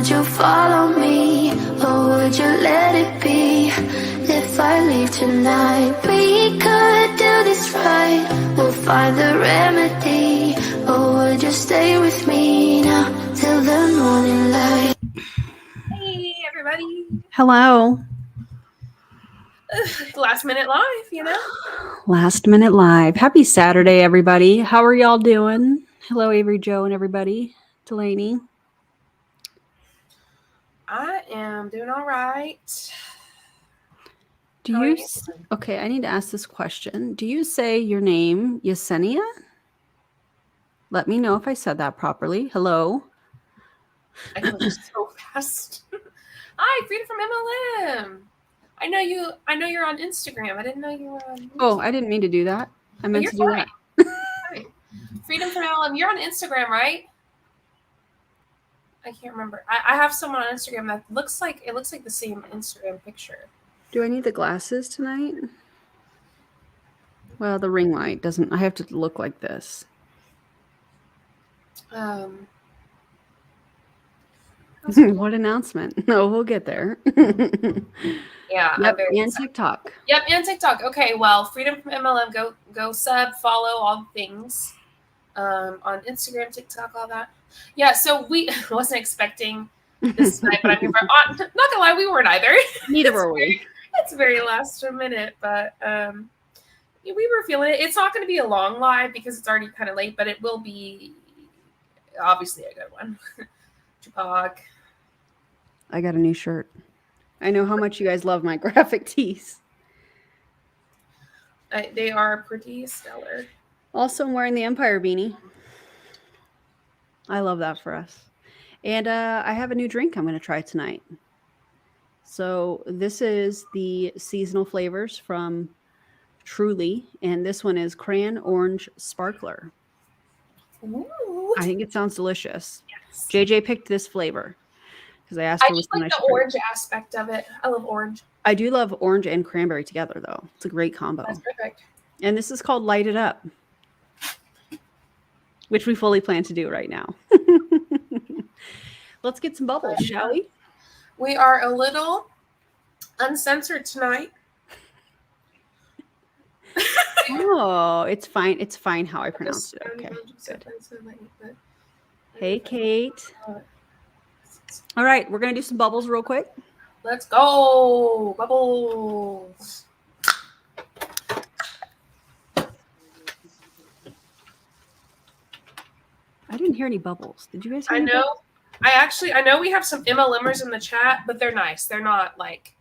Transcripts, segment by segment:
would you follow me, or would you let it be? If I leave tonight, we could do this right. We'll find the remedy. Or would you stay with me now till the morning light? Hey, everybody. Hello. Last minute live, you know? Last minute live. Happy Saturday, everybody. How are y'all doing? Hello, Avery, Joe, and everybody. Delaney. I am doing all right. Okay, I need to ask this question. Do you say your name Yesenia? Let me know if I said that properly. Hello. I know so fast. Hi, Frida from MLM. I know you're on Instagram. I didn't know you were on YouTube. Oh, I didn't mean to do that. I meant to do that. Fine. Freedom from MLM. You're on Instagram, right? I can't remember. I have someone on Instagram that looks like the same Instagram picture. Do I need the glasses tonight? Well, the ring light doesn't. I have to look like this. What announcement? No, we'll get there. Yeah. Yep, and TikTok. Yep, and TikTok. Okay, well, Freedom from MLM, go sub, follow all the things on Instagram, TikTok, all that. Yeah, so we wasn't expecting this tonight, but I'm not gonna lie, we weren't either. Neither were we. It's very last minute, but we were feeling it. It's not going to be a long live because it's already kind of late, but it will be obviously a good one. Tupac. I got a new shirt. I know how much you guys love my graphic tees. They are pretty stellar. Also, I'm wearing the Empire beanie. I love that for us. And I have a new drink I'm going to try tonight. So this is the seasonal flavors from Truly, and this one is Cran Orange Sparkler. Ooh. I think it sounds delicious. Yes. JJ picked this flavor because I asked her. I just like the orange aspect of it. I love orange. I do love orange and cranberry together, though. It's a great combo. That's perfect. And this is called Light It Up, which we fully plan to do right now. Let's get some bubbles, shall we? We are a little uncensored tonight. Oh, it's fine. It's fine how I pronounce it. Okay, good. Hey, Kate. All right, we're going to do some bubbles real quick. Let's go. Bubbles. I didn't hear any bubbles. Did you guys hear any bubbles? I know we have some MLMers in the chat, but they're nice. They're not like,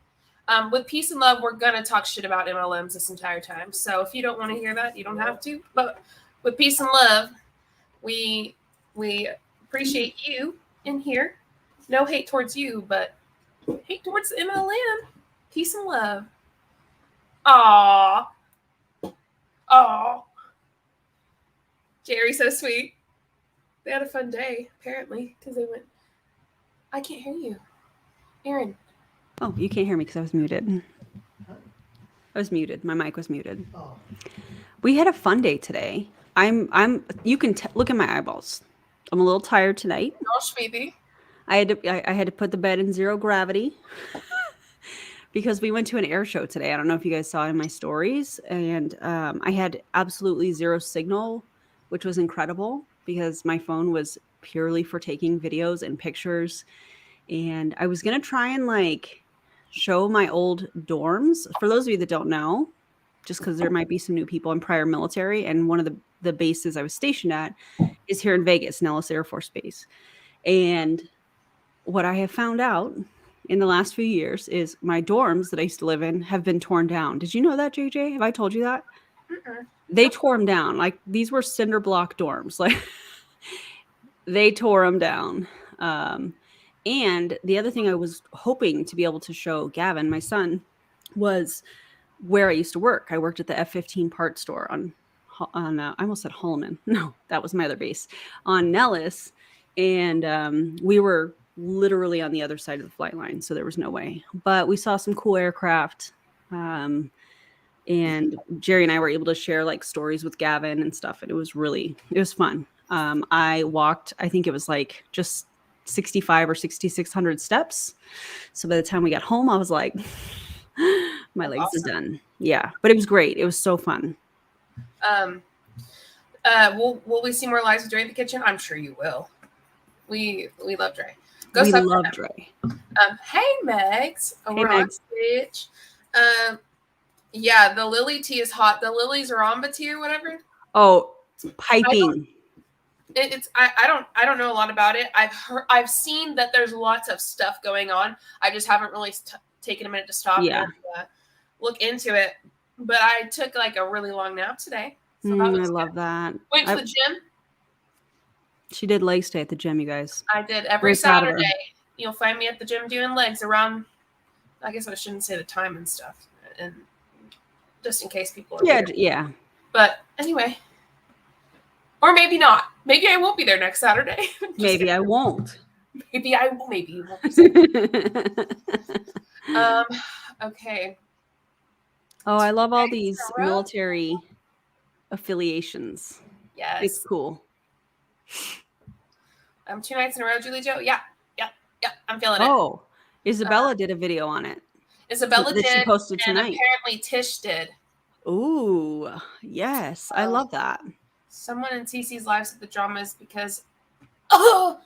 with peace and love, we're going to talk shit about MLMs this entire time. So if you don't want to hear that, you don't have to. But with peace and love, we appreciate you in here. No hate towards you, but hate towards the MLM. Peace and love. Aww. Jerry's so sweet. They had a fun day, apparently, because they went, I can't hear you. Erin. Oh, you can't hear me because I was muted. I was muted. My mic was muted. We had a fun day today. You can look at my eyeballs. I'm a little tired tonight. Oh, sweetie. I had to put the bed in zero gravity because we went to an air show today. I don't know if you guys saw it in my stories, and I had absolutely zero signal, which was incredible because my phone was purely for taking videos and pictures. And I was going to try and show my old dorms. For those of you that don't know, just because there might be some new people in prior military, and one of the bases I was stationed at is here in Vegas, Nellis Air Force Base. And what I have found out in the last few years is my dorms that I used to live in have been torn down. Did you know that, JJ? Have I told you that? They tore them down. These were cinder block dorms. They tore them down. And the other thing I was hoping to be able to show Gavin, my son, was where I used to work. I worked at the F-15 parts store on I almost said Holloman. No, that was my other base on Nellis. And we were literally on the other side of the flight line. So there was no way, but we saw some cool aircraft. And Jerry and I were able to share stories with Gavin and stuff. And it was fun. I walked, I think it was just 65 or 6,600 steps. So by the time we got home, I was like, my legs awesome. are done. Yeah, but it was great. It was so fun. Will we see more lives with Dre in the kitchen? I'm sure you will. We love Dre. We love Dre. Hey Megs. Hey, We're on Megs. stage. Yeah, the lily tea is hot. The lilies Ramba tea or whatever. Oh, piping. I don't know a lot about it. I've seen that there's lots of stuff going on. I just haven't really taken a minute to stop and look into it. But I took like a really long nap today. So that was I love that. Went to the gym. She did legs day at the gym, you guys. I did every Saturday. You'll find me at the gym doing legs around. I guess I shouldn't say the time and stuff, and just in case people are weird. Yeah. But anyway, or maybe not. Maybe I won't be there next Saturday. Maybe I won't. Maybe I will. Maybe you won't. Okay. Oh, I love all these military affiliations. Yes. It's cool. 2 nights in a row, Julie Joe. Yeah. I'm feeling it. Oh, Isabella did a video on it. Isabella did. She posted and tonight. Apparently Tish did. Ooh, yes. I love that. Someone in CC's live said the drama is because someone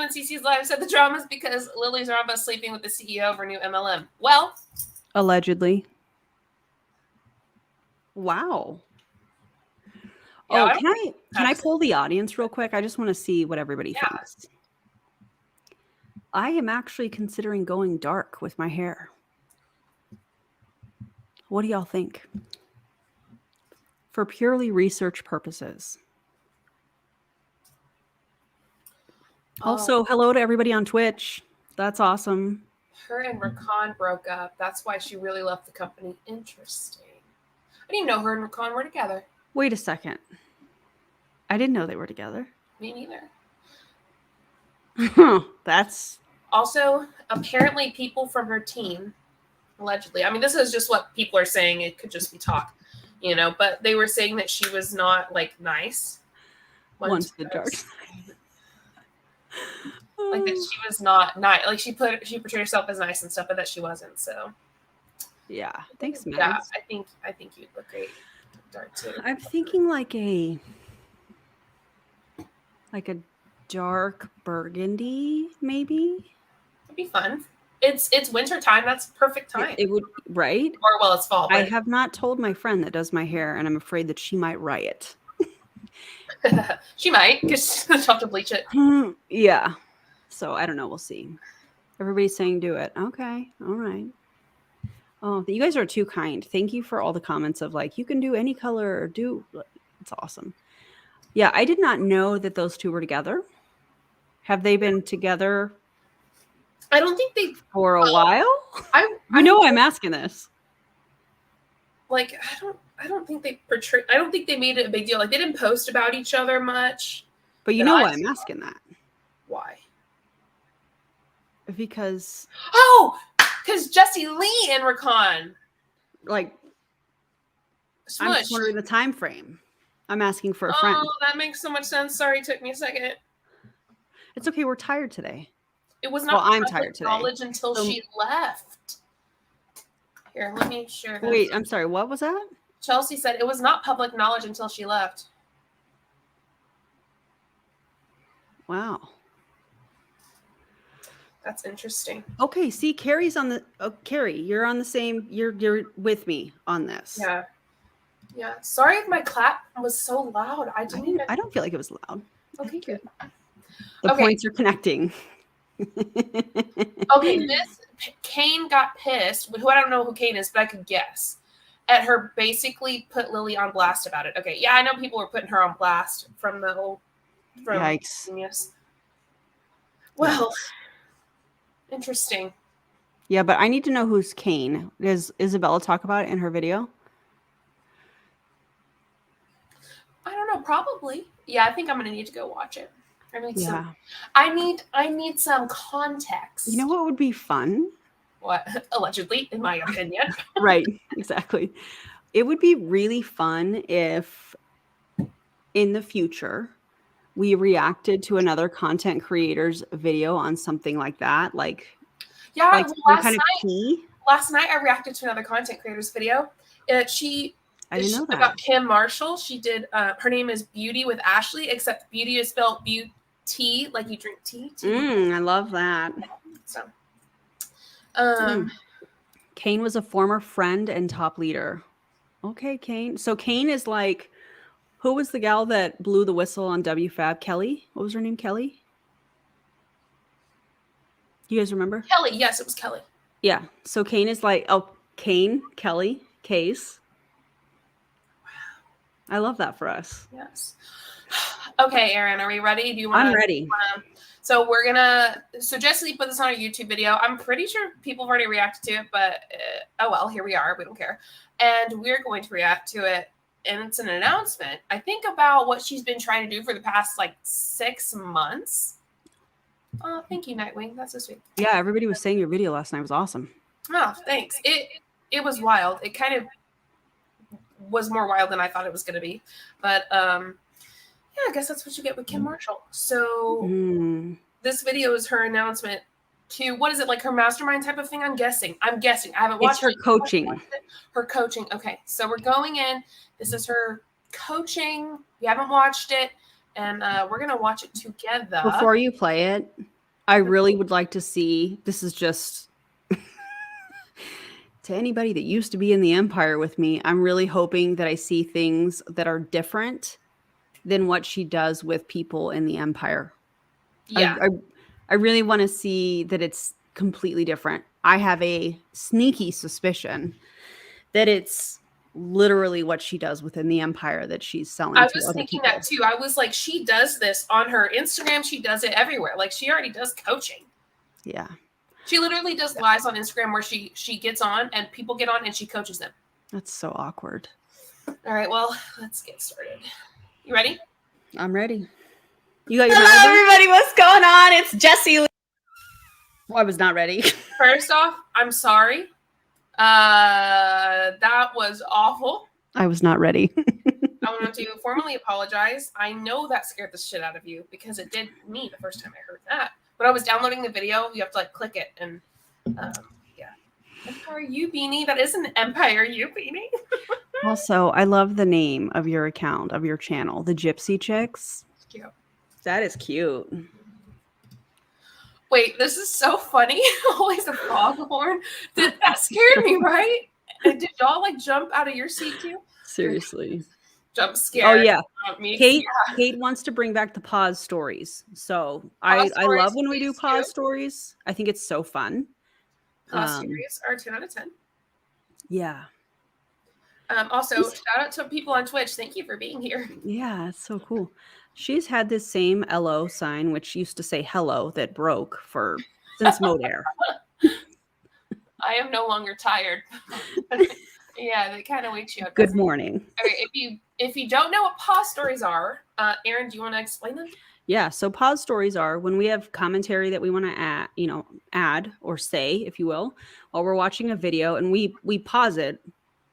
in CC's live said the drama is because Lily's Ramba sleeping with the CEO of her new MLM. Well, allegedly. Wow. Yeah, can I poll the audience real quick? I just want to see what everybody thinks. I am actually considering going dark with my hair. What do y'all think? For purely research purposes. Also, hello to everybody on Twitch. That's awesome. Her and Rakan broke up. That's why she really left the company. Interesting. I didn't know her and Rakan were together. Wait a second. I didn't know they were together. Me neither. That's... Also, apparently people from her team, allegedly, I mean, this is just what people are saying. It could just be talk, but they were saying that she was not, nice. Once the dark side. Like, that she was not nice. Like, she portrayed herself as nice and stuff, but that she wasn't, so. Yeah. Thanks, man. Yeah, I think you'd look great dark, too. I'm thinking like a dark burgundy, maybe. It'd be fun. It's winter time. That's perfect time. It would, right? Or well, it's fall. I have not told my friend that does my hair, and I'm afraid that she might riot. She might, because she'll have to bleach it. Yeah. So I don't know. We'll see. Everybody's saying do it. Okay. All right. Oh, you guys are too kind. Thank you for all the comments of you can do any color or do. It's awesome. Yeah, I did not know that those two were together. Have they been together? I don't think they for a while. I know I'm asking this. I don't think they portrayed. I don't think they made it a big deal. They didn't post about each other much. But you know why I'm asking that? Why? Because Jessie Lee and Rakan. I'm just wondering the time frame. I'm asking for a friend. Oh, that makes so much sense. Sorry, it took me a second. It's okay. We're tired today. It was not I'm tired today. Knowledge until she left. Here, let me share this. Wait, I'm sorry. What was that? Chelsea said it was not public knowledge until she left. Wow. That's interesting. Okay, see, Carrie's on the... Oh, Carrie, you're on the same... You're with me on this. Yeah. Yeah. Sorry if my clap was so loud. I don't feel like it was loud. Okay, good. The points are connecting. Okay, Kane got pissed, who I don't know who Kane is, but I could guess, at her basically put Lily on blast about it. Okay, yeah, I know people were putting her on blast from the whole... Yikes. Yes. Well, interesting. Yeah, but I need to know who's Kane. Does Isabella talk about it in her video? I don't know, probably. Yeah, I think I'm gonna need to go watch it. I need some context. You know what would be fun? What? Allegedly, in my opinion. Right, exactly. It would be really fun if in the future we reacted to another content creator's video on something like that, like well, some kind of tea. Last night I reacted to another content creator's video. She I didn't know that. About Kim Marshall. She did. Her name is Beauty with Ashley, except beauty is spelled beauty, like you drink tea. I love that. So, Kane was a former friend and top leader. Okay, Kane. So Kane is like, who was the gal that blew the whistle on WFAB? Kelly? What was her name? Kelly? You guys remember? Kelly. Yes, it was Kelly. Yeah. So Kane is like, Kane, Kelly, Case. I love that for us. Yes. Okay, Erin, are we ready? Do you want? I'm ready. So so Jessie put this on a YouTube video. I'm pretty sure people have already reacted to it, but oh well, here we are. We don't care. And we're going to react to it. And it's an announcement, I think, about what she's been trying to do for the past 6 months. Oh, thank you, Nightwing. That's so sweet. Yeah, everybody was saying your video last night was awesome. Oh, thanks. It was wild. It kind of was more wild than I thought it was going to be. But yeah, I guess that's what you get with Kim Marshall. So this video is her announcement to, what is it, like her mastermind type of thing? I'm guessing. I haven't watched her coaching. Her coaching. Okay, so we're going in. This is her coaching. We haven't watched it, and we're gonna watch it together. Before you play it, I really would like to see. This is just to anybody that used to be in the Empire with me. I'm really hoping that I see things that are different than what she does with people in the Empire. Yeah. I really want to see that it's completely different. I have a sneaky suspicion that it's literally what she does within the Empire that she's selling. I was thinking that too. I was like, she does this on her Instagram. She does it everywhere. Like, she already does coaching. Yeah. She literally does lives on Instagram where she gets on and people get on and she coaches them. That's so awkward. All right, well, let's get started. You ready? I'm ready. You got your Hello, everybody. What's going on? It's Jessie. Well, I was not ready. First off, I'm sorry. That was awful. I was not ready. I want to formally apologize. I know that scared the shit out of you because it did me the first time I heard that. When I was downloading the video, you have to click it and yeah. Empire U Beanie. That is an Empire U Beanie. Also, I love the name of your account, of your channel, the Gypsy Chicks. Cute. That is cute. Wait, this is so funny. Always a foghorn. That scared me, right? And did y'all jump out of your seat too? Seriously. Jump scared. Oh yeah. Me. Kate wants to bring back the pause stories. So I love when we do pause stories. I think it's so fun. Pause stories are 10 out of 10. Yeah. Also, shout out to people on Twitch. Thank you for being here. Yeah, it's so cool. She's had this same LO sign, which used to say hello, that broke since Modair. I am no longer tired. Yeah, that kind of wakes you up. Good morning. Okay, if you don't know what pause stories are, Erin, do you want to explain them? Yeah, so pause stories are when we have commentary that we want to add or say, if you will, while we're watching a video, and we pause it.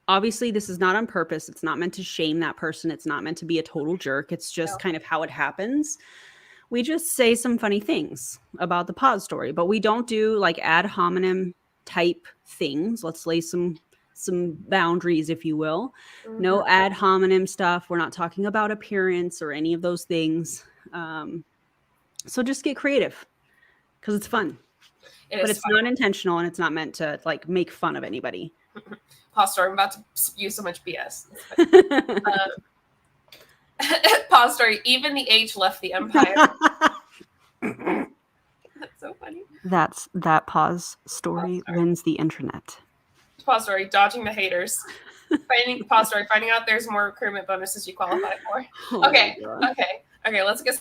Obviously, this is not on purpose. It's not meant to shame that person. It's not meant to be a total jerk. It's just kind of how it happens. We just say some funny things about the pause story, but we don't do ad hominem type things. Let's lay some boundaries, if you will. Mm-hmm. No ad hominem stuff. We're not talking about appearance or any of those things. So just get creative because it's fun. But it's not intentional, and it's not meant to make fun of anybody. Pause story. I'm about to spew so much BS. Pause story. Even the H left the Empire. That's so funny. That pause story wins the internet. Pause story. Dodging the haters. Pause story. Finding out there's more recruitment bonuses you qualify for. Okay. Let's get.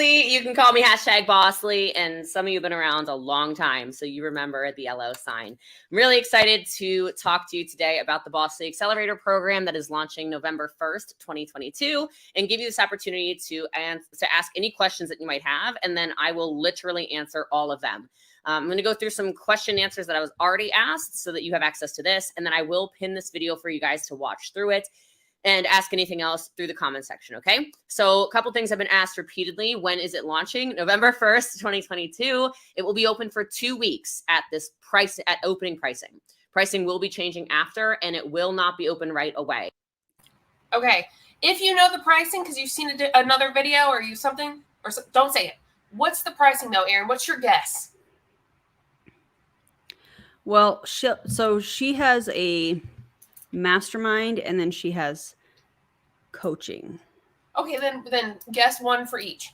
You can call me #bosslee, and some of you have been around a long time, so you remember the LO sign. I'm really excited to talk to you today about the Bosslee Accelerator program that is launching November 1st, 2022, and give you this opportunity to ask any questions that you might have, and then I will literally answer all of them. I'm going to go through some question answers that I was already asked so that you have access to this, and then I will pin this video for you guys to watch through it. and ask anything else through the comment section. Okay. So a couple things have been asked repeatedly. When is it launching? November 1st, 2022. It will be open for 2 weeks at this price, at opening pricing. Pricing will be changing after, and it will not be open right away. Okay. If you know the pricing, because you've seen another video or you something, or don't say it. What's the pricing though, Erin? What's your guess? Well, she has a mastermind, and then she has coaching. Okay, then guess one for each.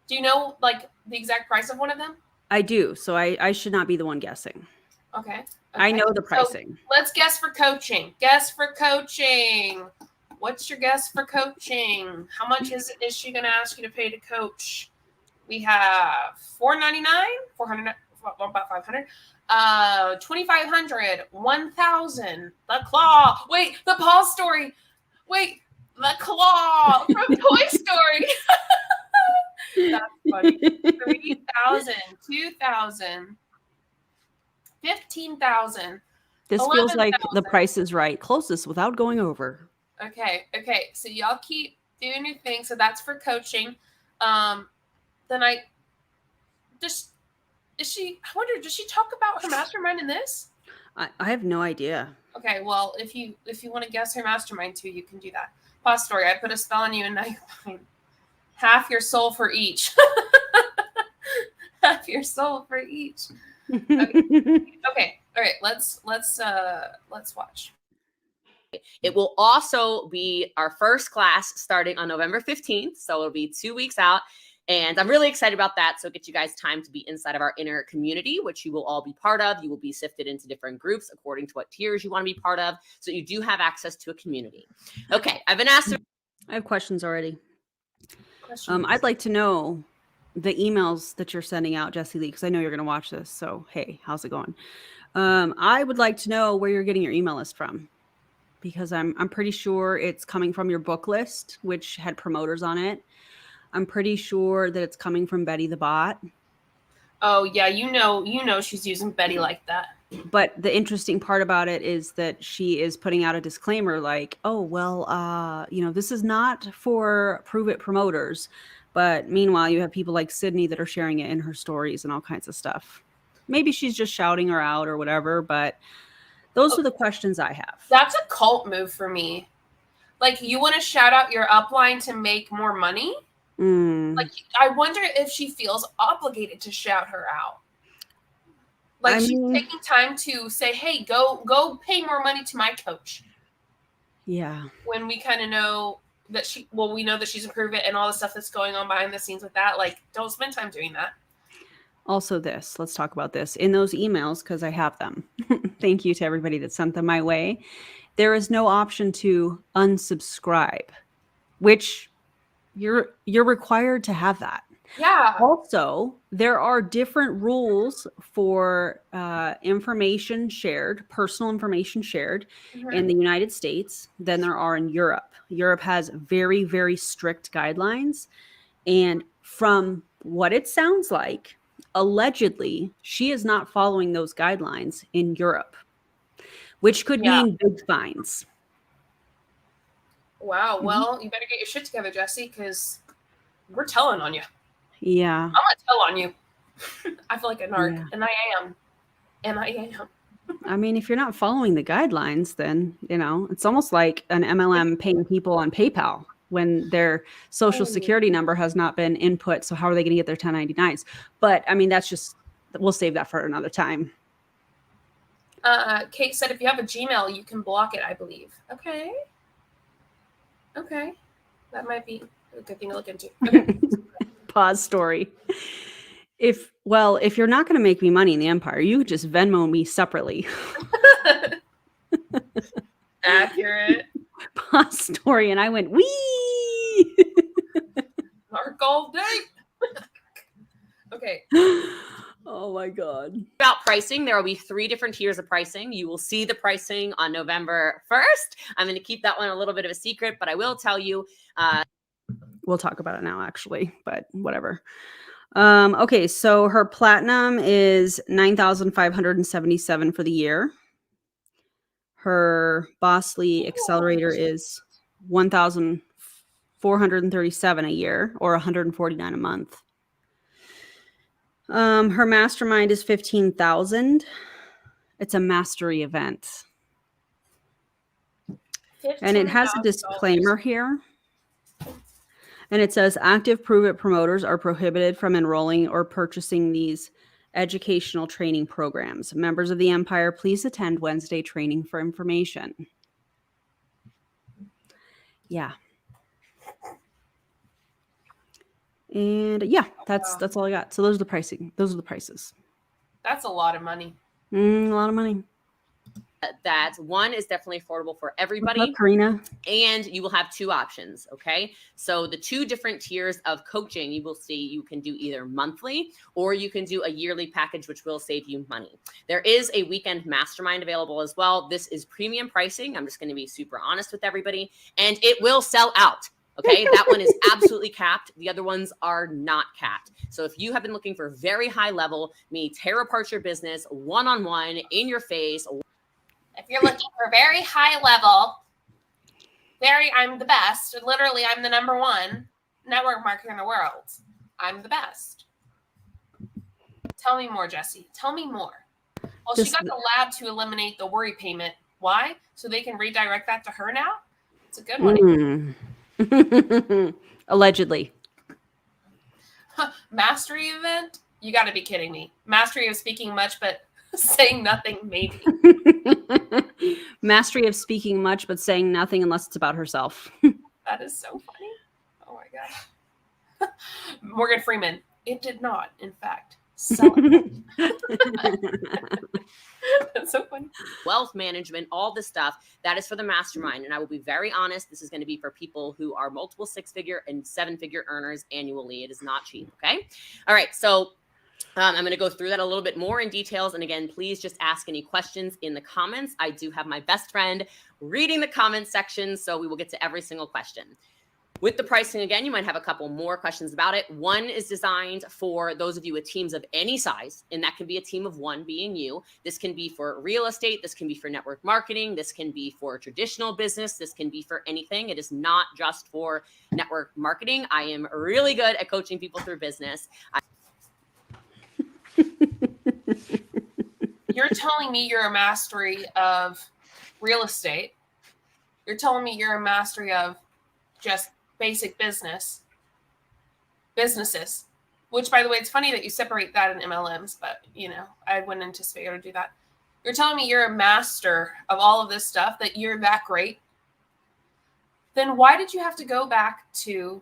Do you know like the exact price of one of them? I do, so I should not be the one guessing. Okay. I know the pricing. So let's guess for coaching. Guess for coaching. What's your guess for coaching? How much is she going to ask you to pay to coach? We have $499, $400, about $500. 2,500, 1,000. The claw. Wait, the paw story. Wait, the claw from Toy Story. That's funny. 3,000, 2,000, 15,000. This feels like the Price is Right. Closest without going over. Okay. So y'all keep doing your thing. So that's for coaching. Then I wonder, does she talk about her mastermind in this? I have no idea. Okay, well, if you want to guess her mastermind too, you can do that. Pause story. I put a spell on you and now you're fine. Half your soul for each. Half your soul for each. Okay. All right. Let's watch. It will also be our first class starting on November 15th. So it'll be 2 weeks out. And I'm really excited about that. So it gets you guys time to be inside of our inner community, which you will all be part of. You will be sifted into different groups according to what tiers you want to be part of. So you do have access to a community. Okay. I've been asked. I have questions already. I'd like to know the emails that you're sending out, Jessie Lee, because I know you're going to watch this. So, hey, how's it going? I would like to know where you're getting your email list from, because I'm pretty sure it's coming from your book list, which had promoters on it. I'm pretty sure that it's coming from Betty the Bot. Oh yeah, you know she's using Betty like that. But the interesting part about it is that she is putting out a disclaimer like, oh, well, this is not for Prove It promoters. But meanwhile, you have people like Sydney that are sharing it in her stories and all kinds of stuff. Maybe she's just shouting her out or whatever, but those are the questions I have. That's a cult move for me. Like, you want to shout out your upline to make more money? Like, I wonder if she feels obligated to shout her out. Like, she's taking time to say, hey, go pay more money to my coach. Yeah. When we kind of know that we know that she's improved it and all the stuff that's going on behind the scenes with that. Like, don't spend time doing that. Also let's talk about this. In those emails, because I have them. Thank you to everybody that sent them my way. There is no option to unsubscribe, which you're required to have that. Yeah. Also, there are different rules for information shared, personal information shared in the United States than there are in Europe. Europe has very, very strict guidelines. And from what it sounds like, allegedly, she is not following those guidelines in Europe, which could mean big fines. Wow. Well, you better get your shit together, Jessie, because we're telling on you. Yeah. I'm going to tell on you. I feel like a narc, and I am. I mean, if you're not following the guidelines, then, it's almost like an MLM paying people on PayPal when their social security number has not been input. So how are they going to get their 1099s? But I mean, we'll save that for another time. Kate said, if you have a Gmail, you can block it, I believe. Okay. That might be a good thing to look into. Okay. Pause story. If you're not going to make me money in the Empire, you could just Venmo me separately. Accurate. Pause story. And I went, wee! Our gold date. Okay. Oh my God. About pricing, there will be 3 different tiers of pricing. You will see the pricing on November 1st. I'm going to keep that one a little bit of a secret, but I will tell you. We'll talk about it now, actually, but whatever. Okay, so her platinum is $9,577 for the year. Her bosslee accelerator is $1,437 a year, or $149 a month. Her mastermind is $15,000. It's a mastery event. And it has a disclaimer here. And it says active Prove It promoters are prohibited from enrolling or purchasing these educational training programs. Members of the Empire, please attend Wednesday training for information. Yeah. And yeah, that's all I got. So those are the pricing. Those are the prices. That's a lot of money. A lot of money. That one is definitely affordable for everybody. What's up, Karina? And you will have two options. Okay. So the two different tiers of coaching, you will see you can do either monthly or you can do a yearly package, which will save you money. There is a weekend mastermind available as well. This is premium pricing. I'm just going to be super honest with everybody, and it will sell out. Okay. That one is absolutely capped. The other ones are not capped. So if you have been looking for very high level, me tear apart your business one-on-one in your face. If you're looking for very high level, I'm the best. Literally, I'm the number one network marketer in the world. I'm the best. Tell me more, Jessie. Tell me more. Well, she got the lab to eliminate the worry payment. Why? So they can redirect that to her now? It's a good one. Allegedly. Mastery event? You got to be kidding me. Mastery of speaking much, but saying nothing, maybe. Mastery of speaking much, but saying nothing unless it's about herself. That is so funny. Oh my gosh. Morgan Freeman. It did not, in fact, sell it. That's so funny. Wealth management, all this stuff, that is for the mastermind. And I will be very honest, this is going to be for people who are multiple 6-figure and 7-figure earners annually. It is not cheap. Okay. All right. So I'm going to go through that a little bit more in details. And again, please just ask any questions in the comments. I do have my best friend reading the comments section, so we will get to every single question. With the pricing, again, you might have a couple more questions about it. One is designed for those of you with teams of any size, and that can be a team of one being you. This can be for real estate. This can be for network marketing. This can be for traditional business. This can be for anything. It is not just for network marketing. I am really good at coaching people through business. You're telling me you're a mastery of real estate. You're telling me you're a mastery of just basic businesses, which, by the way, it's funny that you separate that in MLMs, but I wouldn't anticipate you to do that. You're telling me you're a master of all of this stuff, that you're that great. Then why did you have to go back to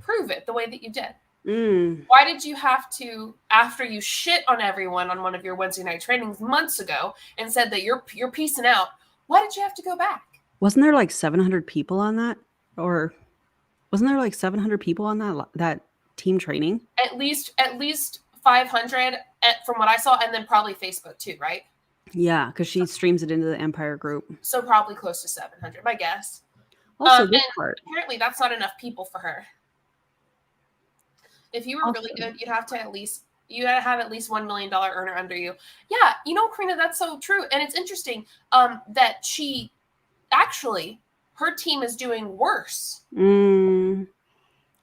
prove it the way that you did? Why did you have to, after you shit on everyone on one of your Wednesday night trainings months ago and said that you're peacing out, why did you have to go back? Wasn't there like 700 people on that? Or wasn't there like 700 people on that team training? At least 500 from what I saw, and then probably Facebook too, right? Yeah, because she streams it into the Empire group. So probably close to 700, my guess. Also, this part. Apparently that's not enough people for her. If you were really good, you'd have to have at least $1 million earner under you. Yeah, Karina, that's so true. And it's interesting that she actually, her team is doing worse. The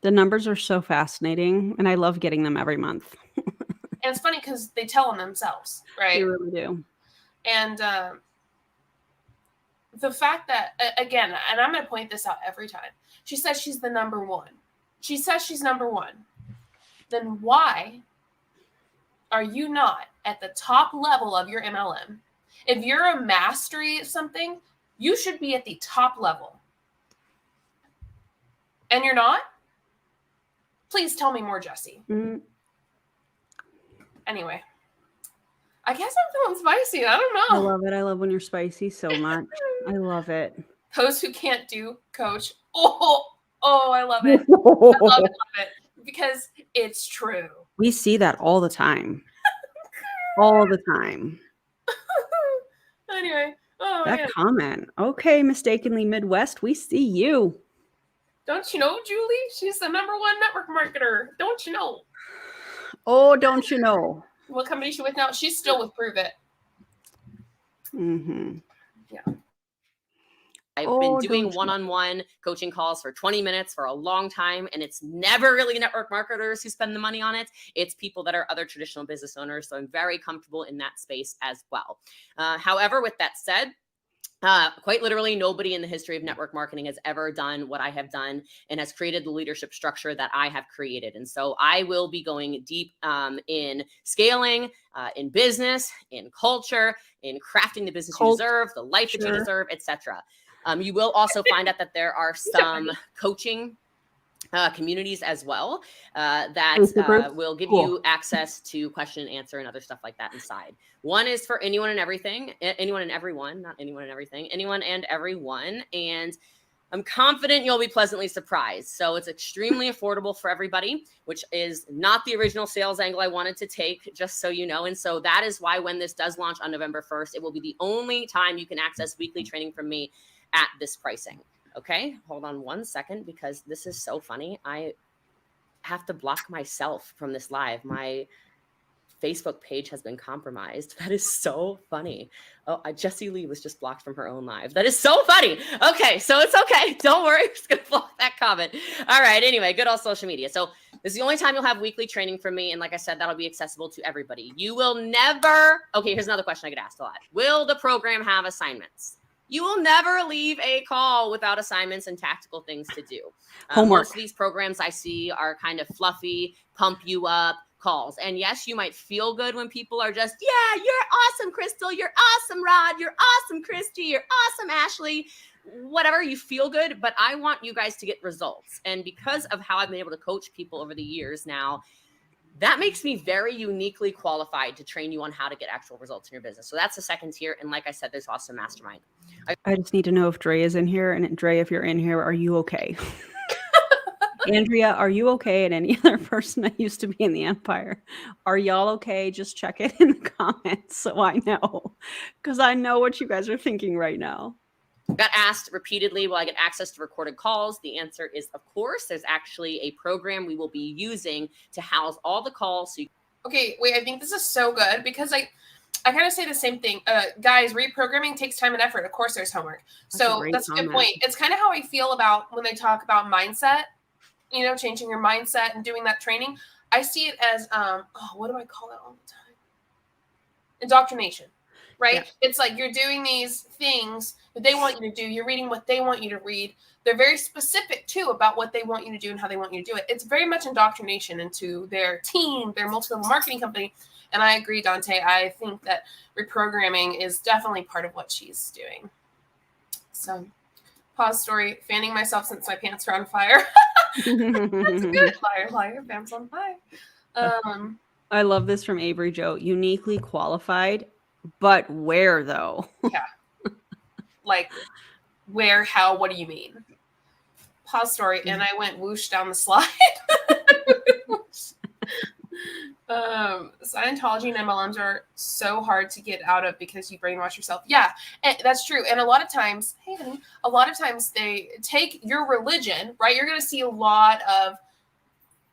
numbers are so fascinating, and I love getting them every month. And it's funny because they tell them themselves, right? They really do. And the fact that, again, and I'm going to point this out every time, she says she's the number one. She says she's number one. Then why are you not at the top level of your MLM? If you're a mastery of something, you should be at the top level. And you're not? Please tell me more, Jessie. Anyway, I guess I'm feeling spicy. I don't know. I love it. I love when you're spicy so much. I love it. Those who can't do coach. Oh, I love it. I love it. Because it's true. We see that all the time. All the time. Anyway. That comment. Okay, mistakenly Midwest, we see you. Don't you know, Julie? She's the number one network marketer. Don't you know? Oh, don't you know? What company is she with now? She's still with Prove It. Mm-hmm. Yeah. I've Oh, been don't doing you- one-on-one coaching calls for 20 minutes for a long time, and it's never really network marketers who spend the money on it. It's people that are other traditional business owners. So I'm very comfortable in that space as well. However, with that said, quite literally, nobody in the history of network marketing has ever done what I have done and has created the leadership structure that I have created. And so I will be going deep in scaling, in business, in culture, in crafting the business you deserve, the life that you deserve, etc. You will also find out that there are some coaching communities as well that will give you access to question and answer and other stuff like that inside. One is for anyone and everything, anyone and everyone, not anyone and everything, anyone and everyone. And I'm confident you'll be pleasantly surprised. So it's extremely affordable for everybody, which is not the original sales angle I wanted to take, just so you know. And so that is why when this does launch on November 1st, it will be the only time you can access weekly training from me at this pricing. Okay, hold on one second because this is so funny. I have to block myself from this live. My Facebook page has been compromised. That is so funny. Oh, Jessie Lee was just blocked from her own live. That is so funny. Okay, so it's okay. Don't worry. I'm just going to block that comment. All right, anyway, good old social media. So this is the only time you'll have weekly training from me. And like I said, that'll be accessible to everybody. You will never, okay, here's another question I get asked a lot. Will the program have assignments? You will never leave a call without assignments and tactical things to do. Most of these programs I see are kind of fluffy, pump you up calls. And yes, you might feel good when people are just, yeah, you're awesome, Crystal. You're awesome, Rod. You're awesome, Christy. You're awesome, Ashley. Whatever, you feel good. But I want you guys to get results. And because of how I've been able to coach people over the years now, that makes me very uniquely qualified to train you on how to get actual results in your business. So that's the second tier. And like I said, there's also mastermind. I just need to know if Dre is in here. And Dre, if you're in here, are you okay? Andrea, are you okay? And any other person that used to be in the Empire, are y'all okay? Just check it in the comments so I know. Because I know what you guys are thinking right now. Got asked repeatedly, will I get access to recorded calls? The answer is, of course. There's actually a program we will be using to house all the calls. So okay, wait, I think this is so good because I kind of say the same thing. Guys, reprogramming takes time and effort. Of course, there's homework. That's a good point. It's kind of how I feel about when they talk about mindset, you know, changing your mindset and doing that training. I see it as, what do I call it all the time? Indoctrination. Right? Yeah. It's like you're doing these things that they want you to do. You're reading what they want you to read. They're very specific, too, about what they want you to do and how they want you to do it. It's very much indoctrination into their team, their multi-level marketing company. And I agree, Dante. I think that reprogramming is definitely part of what she's doing. So, pause story, fanning myself since my pants are on fire. That's good. Liar, pants on fire. I love this from Avery Joe. Uniquely qualified. But where, though? Yeah. Like, where, how, what do you mean? Pause story, and I went whoosh down the slide. Scientology and MLMs are so hard to get out of because you brainwash yourself. Yeah, and that's true. And a lot of times, hey, honey, a lot of times they take your religion, right? You're going to see a lot of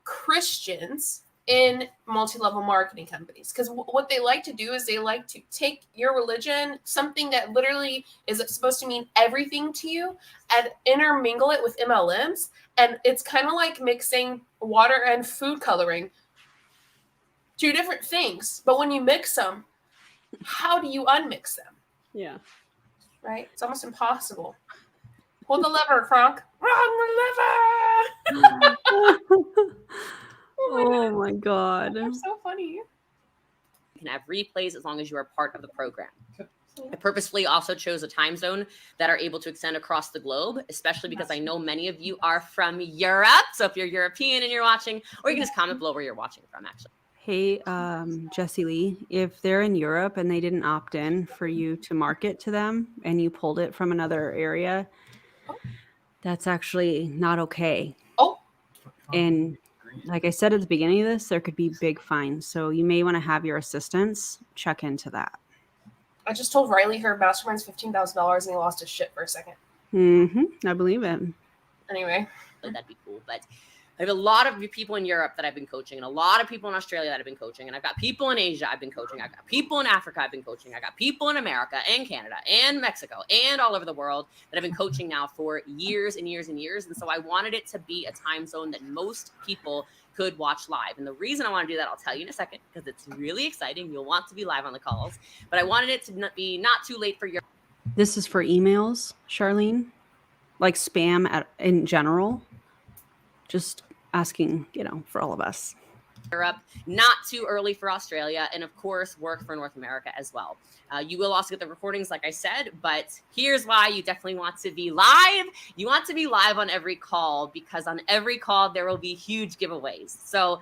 Christians in multi-level marketing companies because what they like to do is they like to take your religion, something that literally is supposed to mean everything to you, and intermingle it with MLMs. And it's kind of like mixing water and food coloring. Two different things, but when you mix them, how do you unmix them? Yeah. Right? It's almost impossible. Pull the lever, Kronk. Run the lever! Oh my God. That's so funny. You can have replays as long as you are part of the program. I purposefully also chose a time zone that are able to extend across the globe, especially because I know many of you are from Europe. So if you're European and you're watching, or you can just comment below where you're watching from, actually. Hey, Jessie Lee, if they're in Europe and they didn't opt in for you to market to them and you pulled it from another area, that's actually not okay. Oh. And like I said at the beginning of this, there could be big fines. So you may want to have your assistants check into that. I just told Riley her mastermind's $15,000 and he lost his shit for a second. I believe it. Anyway. So that'd be cool. But I have a lot of people in Europe that I've been coaching, and a lot of people in Australia that I've been coaching, and I've got people in Asia I've been coaching. I've got people in Africa I've been coaching. I got people in America and Canada and Mexico and all over the world that I've been coaching now for years and years and years. And so I wanted it to be a time zone that most people could watch live. And the reason I want to do that, I'll tell you in a second, because it's really exciting. You'll want to be live on the calls, but I wanted it to be not too late for your. This is for emails, Charlene, like spam in general. Just asking, for all of us. Europe, not too early for Australia, and of course work for North America as well. You will also get the recordings, like I said, but here's why you definitely want to be live. You want to be live on every call, because on every call there will be huge giveaways. So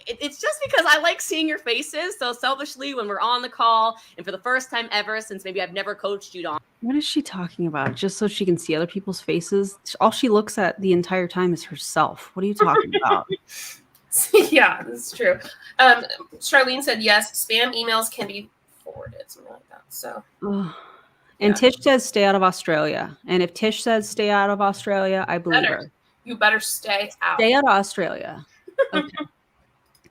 it's just because I like seeing your faces. So selfishly, when we're on the call, and for the first time ever since maybe I've never coached you, What is she talking about? Just so she can see other people's faces? All she looks at the entire time is herself. What are you talking about? Yeah, that's true. Charlene said yes, spam emails can be forwarded, something like that. So And yeah. Tish says stay out of Australia. And if Tish says stay out of Australia, I believe her. You better stay out. Stay out of Australia. Okay.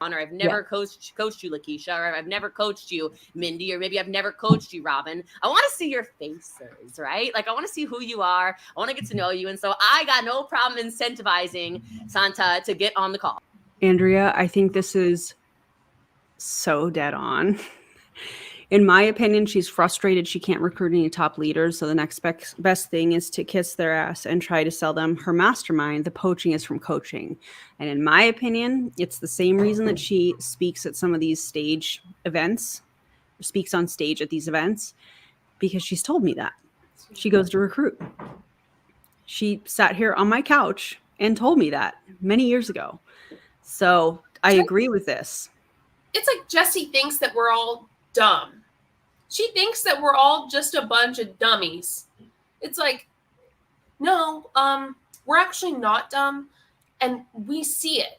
Honor. I've never coached you, Lakeisha, or I've never coached you, Mindy, or maybe I've never coached you, Robin. I want to see your faces, right? Like I want to see who you are. I want to get to know you. And so I got no problem incentivizing Santa to get on the call. Andrea, I think this is so dead on. In my opinion, she's frustrated she can't recruit any top leaders. So the next best thing is to kiss their ass and try to sell them her mastermind. The poaching is from coaching. And in my opinion, it's the same reason that she speaks at some of these stage events, speaks on stage at these events, because she's told me that. She goes to recruit. She sat here on my couch and told me that many years ago. So I agree with this. It's like Jessie thinks that we're all dumb. She thinks that we're all just a bunch of dummies. It's like, no, we're actually not dumb, and we see it.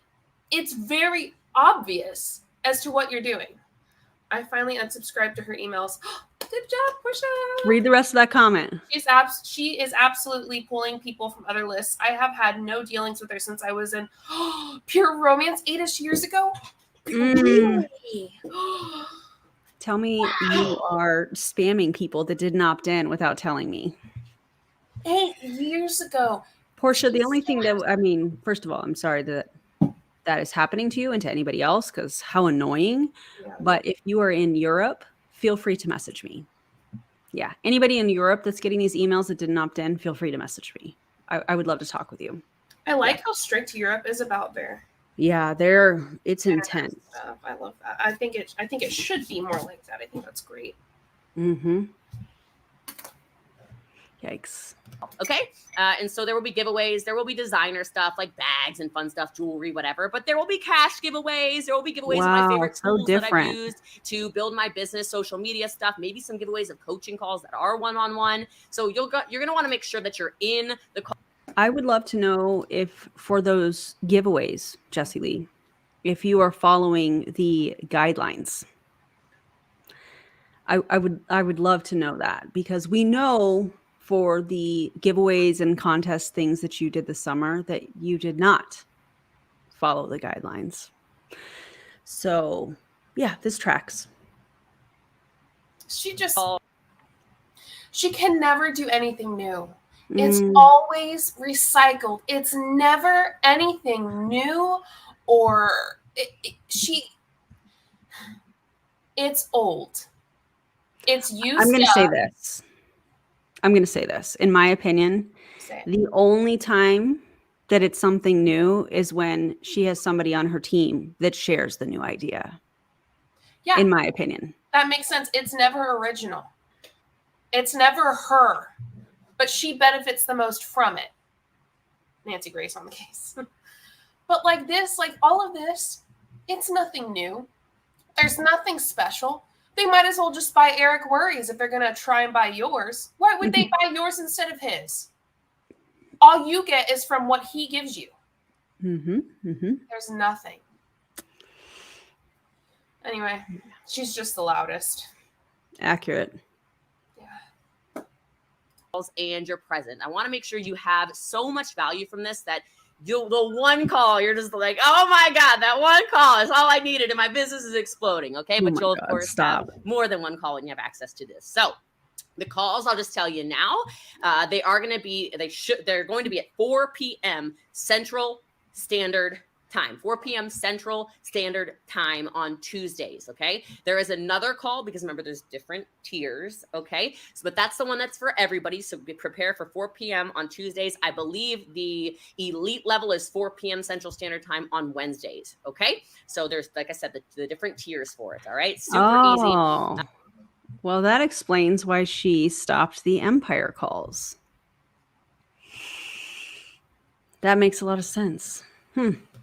It's very obvious as to what you're doing. I finally unsubscribed to her emails. Good job, Portia. Read the rest of that comment. She is absolutely pulling people from other lists. I have had no dealings with her since I was in Pure Romance 8-ish years ago. Really? Tell me you are spamming people that didn't opt in without telling me. 8 years ago. Portia, the only thing that, first of all, I'm sorry that is happening to you and to anybody else, because how annoying. Yeah. But if you are in Europe, feel free to message me. Yeah. Anybody in Europe that's getting these emails that didn't opt in, feel free to message me. I would love to talk with you. I like how strict Europe is about their. Yeah, it's intense. Stuff. I love that. I think it should be more like that. I think that's great. Mm-hmm. Yikes. Okay. And so there will be giveaways. There will be designer stuff like bags and fun stuff, jewelry, whatever. But there will be cash giveaways. There will be giveaways of my favorite tools that I've used to build my business, social media stuff, maybe some giveaways of coaching calls that are one-on-one. So you're going to want to make sure that you're in the call. I would love to know if for those giveaways, Jessie Lee, if you are following the guidelines. I would love to know that, because we know for the giveaways and contest things that you did this summer that you did not follow the guidelines. So yeah, this tracks. She can never do anything new. It's always recycled. It's never anything new, or it's old. It's used. I'm going to say this. In my opinion, the only time that it's something new is when she has somebody on her team that shares the new idea. Yeah. In my opinion. That makes sense. It's never original. It's never her. But she benefits the most from it. Nancy Grace on the case. But like this, like all of this, it's nothing new. There's nothing special. They might as well just buy Eric Worries if they're going to try and buy yours. Why would they buy yours instead of his? All you get is from what he gives you. There's nothing. Anyway, she's just the loudest. Accurate. And you're present. I want to make sure you have so much value from this that The one call, you're just like, oh my God, that one call is all I needed and my business is exploding. Okay. Oh But my you'll, of God, course, stop. have more than one call when you have access to this. So the calls, I'll just tell you now, they are going to be, they're going to be at 4 p.m. Central Standard Time, 4 p.m. Central Standard Time on Tuesdays. Okay. There is another call because remember, there's different tiers. Okay. So, but that's the one that's for everybody. So prepare for 4 p.m. on Tuesdays. I believe the elite level is 4 p.m. Central Standard Time on Wednesdays. Okay. So there's, like I said, the different tiers for it. All right. Super easy. Well, that explains why she stopped the Empire calls. That makes a lot of sense.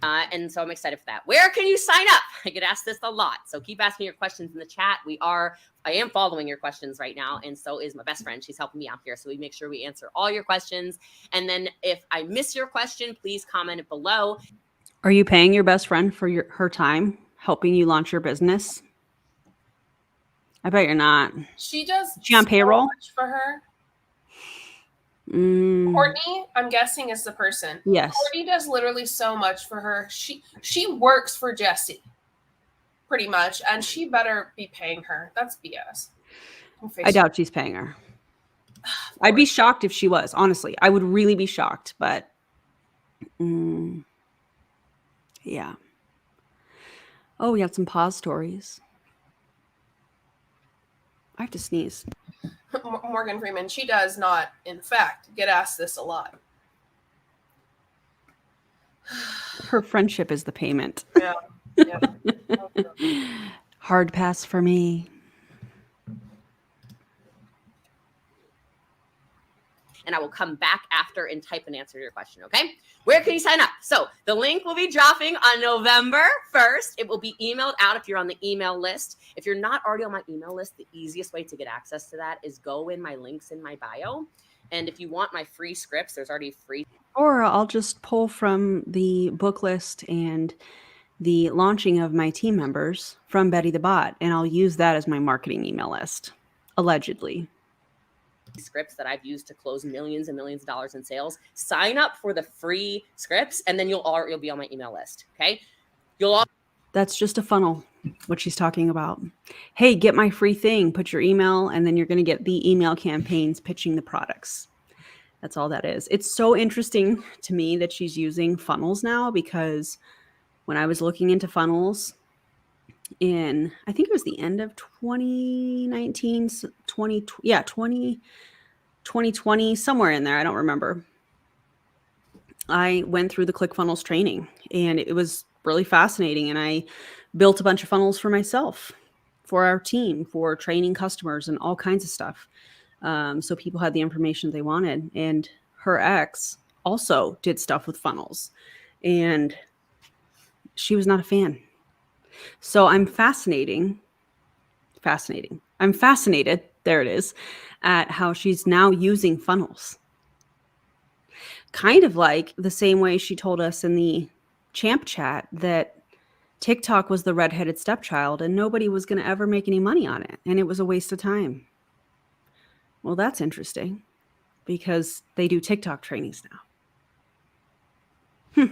And so I'm excited for that. Where can you sign up? I get asked this a lot. So keep asking your questions in the chat. I am following your questions right now. And so is my best friend. She's helping me out here. So we make sure we answer all your questions. And then if I miss your question, please comment it below. Are you paying your best friend for her time helping you launch your business? I bet you're not. She does. She on payroll? Much for her. Courtney, I'm guessing, is the person. Yes. Courtney does literally so much for her. She works for Jessie, pretty much, and she better be paying her. That's BS. I doubt she's paying her. I'd be shocked if she was, honestly. I would really be shocked, but yeah. Oh, we have some pause stories. I have to sneeze. Morgan Freeman, she does not, in fact, get asked this a lot. Her friendship is the payment. Yeah. Hard pass for me. And I will come back after and type and answer your question, okay? Where can you sign up? So the link will be dropping on November 1st. It will be emailed out if you're on the email list. If you're not already on my email list, the easiest way to get access to that is go in my links in my bio. And if you want my free scripts, there's already free. Or I'll just pull from the book list and the launching of my team members from Betty the Bot, and I'll use that as my marketing email list, allegedly. Scripts that I've used to close millions and millions of dollars in sales. Sign up for the free scripts, and then you'll be on my email list. Okay. That's just a funnel, what she's talking about. Hey, get my free thing, put your email, and then you're going to get the email campaigns pitching the products. That's all that is. It's so interesting to me that she's using funnels now, because when I was looking into funnels in, I think it was the end of 2019, 2020, somewhere in there. I don't remember. I went through the ClickFunnels training, and it was really fascinating. And I built a bunch of funnels for myself, for our team, for training customers and all kinds of stuff. So people had the information they wanted. And her ex also did stuff with funnels, and she was not a fan. So I'm fascinated. There it is, at how she's now using funnels. Kind of like the same way she told us in the champ chat that TikTok was the redheaded stepchild and nobody was going to ever make any money on it. And it was a waste of time. Well, that's interesting, because they do TikTok trainings now.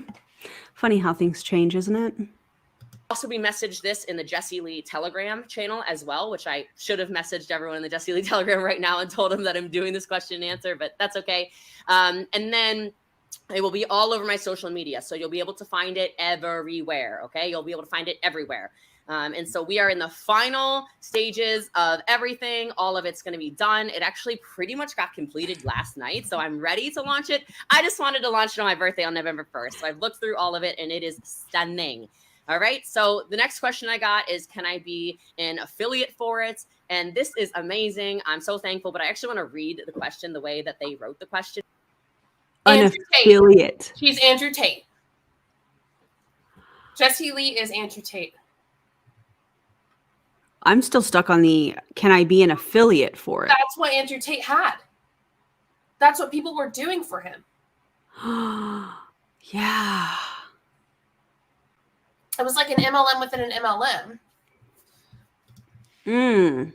Funny how things change, isn't it? Also, we messaged this in the Jessie Lee Telegram channel as well, which I should have messaged everyone in the Jessie Lee Telegram right now and told them that I'm doing this question and answer, but that's okay. And then it will be all over my social media. So you'll be able to find it everywhere. Okay. You'll be able to find it everywhere. And so we are in the final stages of everything. All of it's going to be done. It actually pretty much got completed last night, so I'm ready to launch it. I just wanted to launch it on my birthday on November 1st. So I've looked through all of it, and it is stunning. All right. So the next question I got is, can I be an affiliate for it? And this is amazing. I'm so thankful, but I actually want to read the question the way that they wrote the question. An affiliate. She's Andrew Tate. Jessie Lee is Andrew Tate. I'm still stuck on the, can I be an affiliate for it? That's what Andrew Tate had. That's what people were doing for him. Yeah. It was like an MLM within an MLM.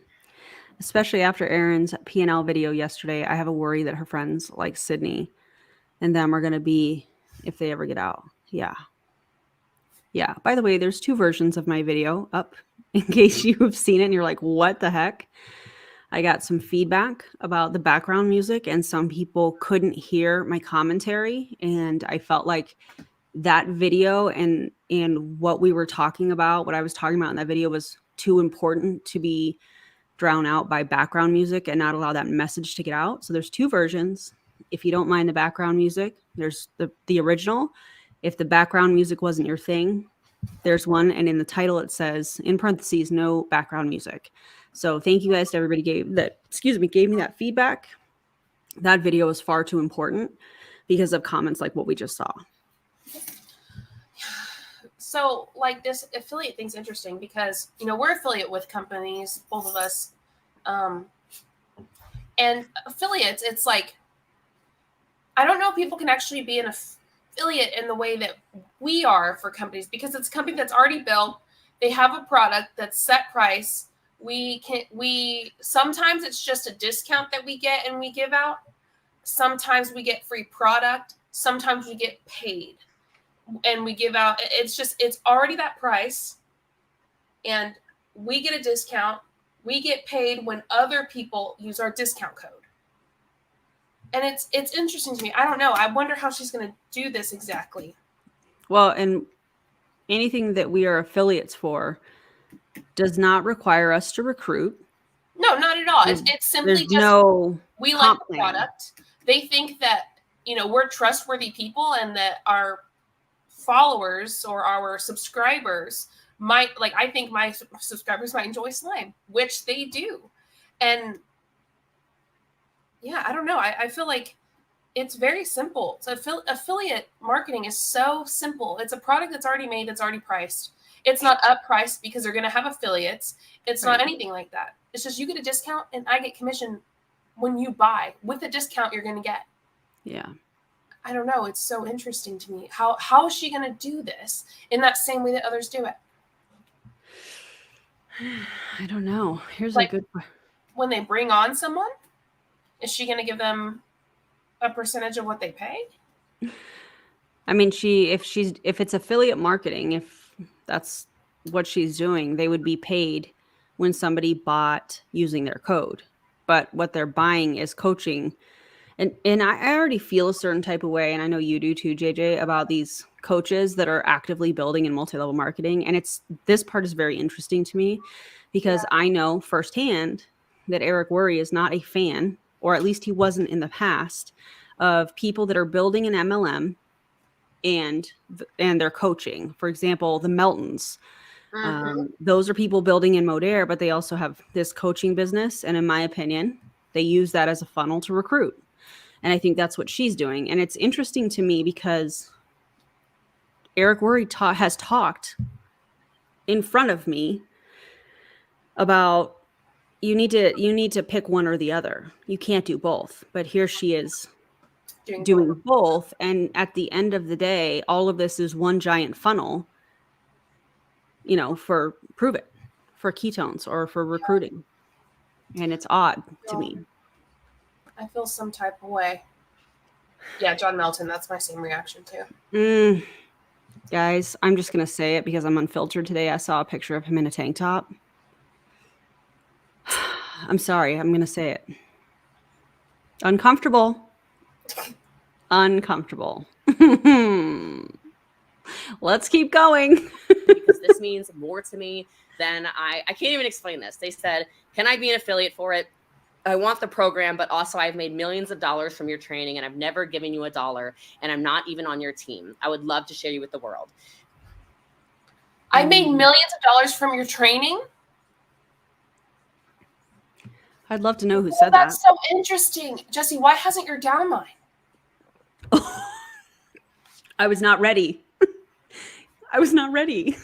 Especially after Erin's P&L video yesterday, I have a worry that her friends like Sydney and them are going to be if they ever get out. Yeah. Yeah. By the way, there's 2 versions of my video up in case you have seen it and you're like, what the heck? I got some feedback about the background music and some people couldn't hear my commentary. And I felt like that video and what we were talking about, what I was talking about in that video was too important to be drowned out by background music and not allow that message to get out. So there's 2 versions. If you don't mind the background music, there's the original. If the background music wasn't your thing, there's one. And in the title, it says in parentheses, no background music. So thank you guys to everybody gave me that feedback. That video was far too important because of comments like what we just saw. So like this affiliate thing's interesting because, we're affiliate with companies, both of us. And affiliates, it's like, I don't know if people can actually be an affiliate in the way that we are for companies because it's a company that's already built. They have a product that's set price. Sometimes it's just a discount that we get and we give out. Sometimes we get free product. Sometimes we get paid and we give out. It's already that price and we get a discount. We get paid when other people use our discount code. And it's interesting to me. I don't know. I wonder how she's going to do this exactly. Well, and anything that we are affiliates for does not require us to recruit. No, not at all. It's simply just we like the product. They think that, we're trustworthy people and that our followers or our subscribers I think my subscribers might enjoy slime, which they do. And yeah, I don't know. I feel like it's very simple. So affiliate marketing is so simple. It's a product that's already made, that's already priced. It's not up priced because they're going to have affiliates. It's not anything like that. It's just you get a discount and I get commission when you buy with the discount you're going to get. Yeah. I don't know. It's so interesting to me. How is she going to do this in that same way that others do it? I don't know. Here's like, a good one. When they bring on someone, is she going to give them a percentage of what they pay? I mean, if it's affiliate marketing, if that's what she's doing, they would be paid when somebody bought using their code. But what they're buying is coaching. And I already feel a certain type of way, and I know you do too, JJ, about these coaches that are actively building in multi-level marketing. And this part is very interesting to me because I know firsthand that Eric Worre is not a fan, or at least he wasn't in the past, of people that are building an MLM and they're coaching. For example, the Meltons. Those are people building in Modair, but they also have this coaching business. And in my opinion, they use that as a funnel to recruit. And I think that's what she's doing. And it's interesting to me because Eric Worre has talked in front of me about you need to pick one or the other. You can't do both. But here she is doing both. And at the end of the day, all of this is one giant funnel, for prove it, for ketones or for recruiting. And it's odd to me. I feel some type of way. Yeah, John Melton, that's my same reaction too. Guys, I'm just going to say it because I'm unfiltered today. I saw a picture of him in a tank top. I'm sorry. I'm going to say it. Uncomfortable. Uncomfortable. Let's keep going. Because this means more to me than I can't even explain this. They said, can I be an affiliate for it? I want the program, but also I've made millions of dollars from your training and I've never given you $1 and I'm not even on your team. I would love to share you with the world. I made millions of dollars from your training? I'd love to know who said that. That's so interesting. Jessie, why hasn't your downline? I was not ready. I was not ready.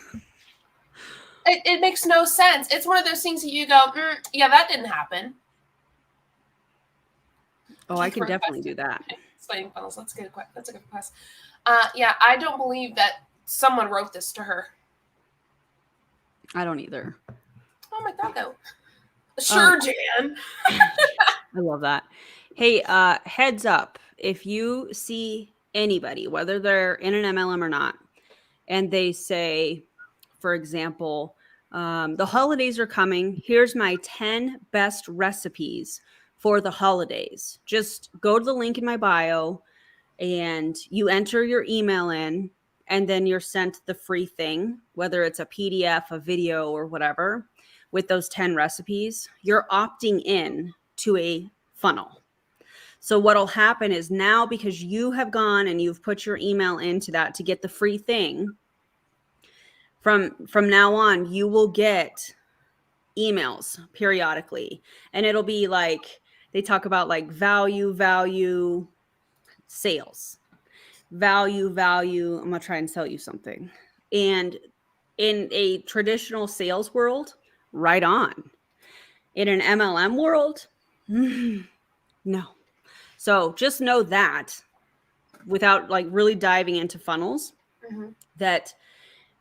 It makes no sense. It's one of those things that you go, yeah, that didn't happen. Oh, I can definitely do that. Explaining funnels. That's a good question. Yeah, I don't believe that someone wrote this to her. I don't either. Oh my God, though. Sure, Jan. I love that. Hey, heads up. If you see anybody, whether they're in an MLM or not, and they say, for example, the holidays are coming. Here's my 10 best recipes for the holidays. Just go to the link in my bio and you enter your email in, and then you're sent the free thing, whether it's a PDF, a video, or whatever, with those 10 recipes. You're opting in to a funnel. So what'll happen is now, because you have gone and you've put your email into that to get the free thing, from now on, you will get emails periodically. And it'll be like, they talk about like value, sales, value. I'm going to try and sell you something. And in a traditional sales world, right on. In an MLM world, no. So just know that, without like really diving into funnels, that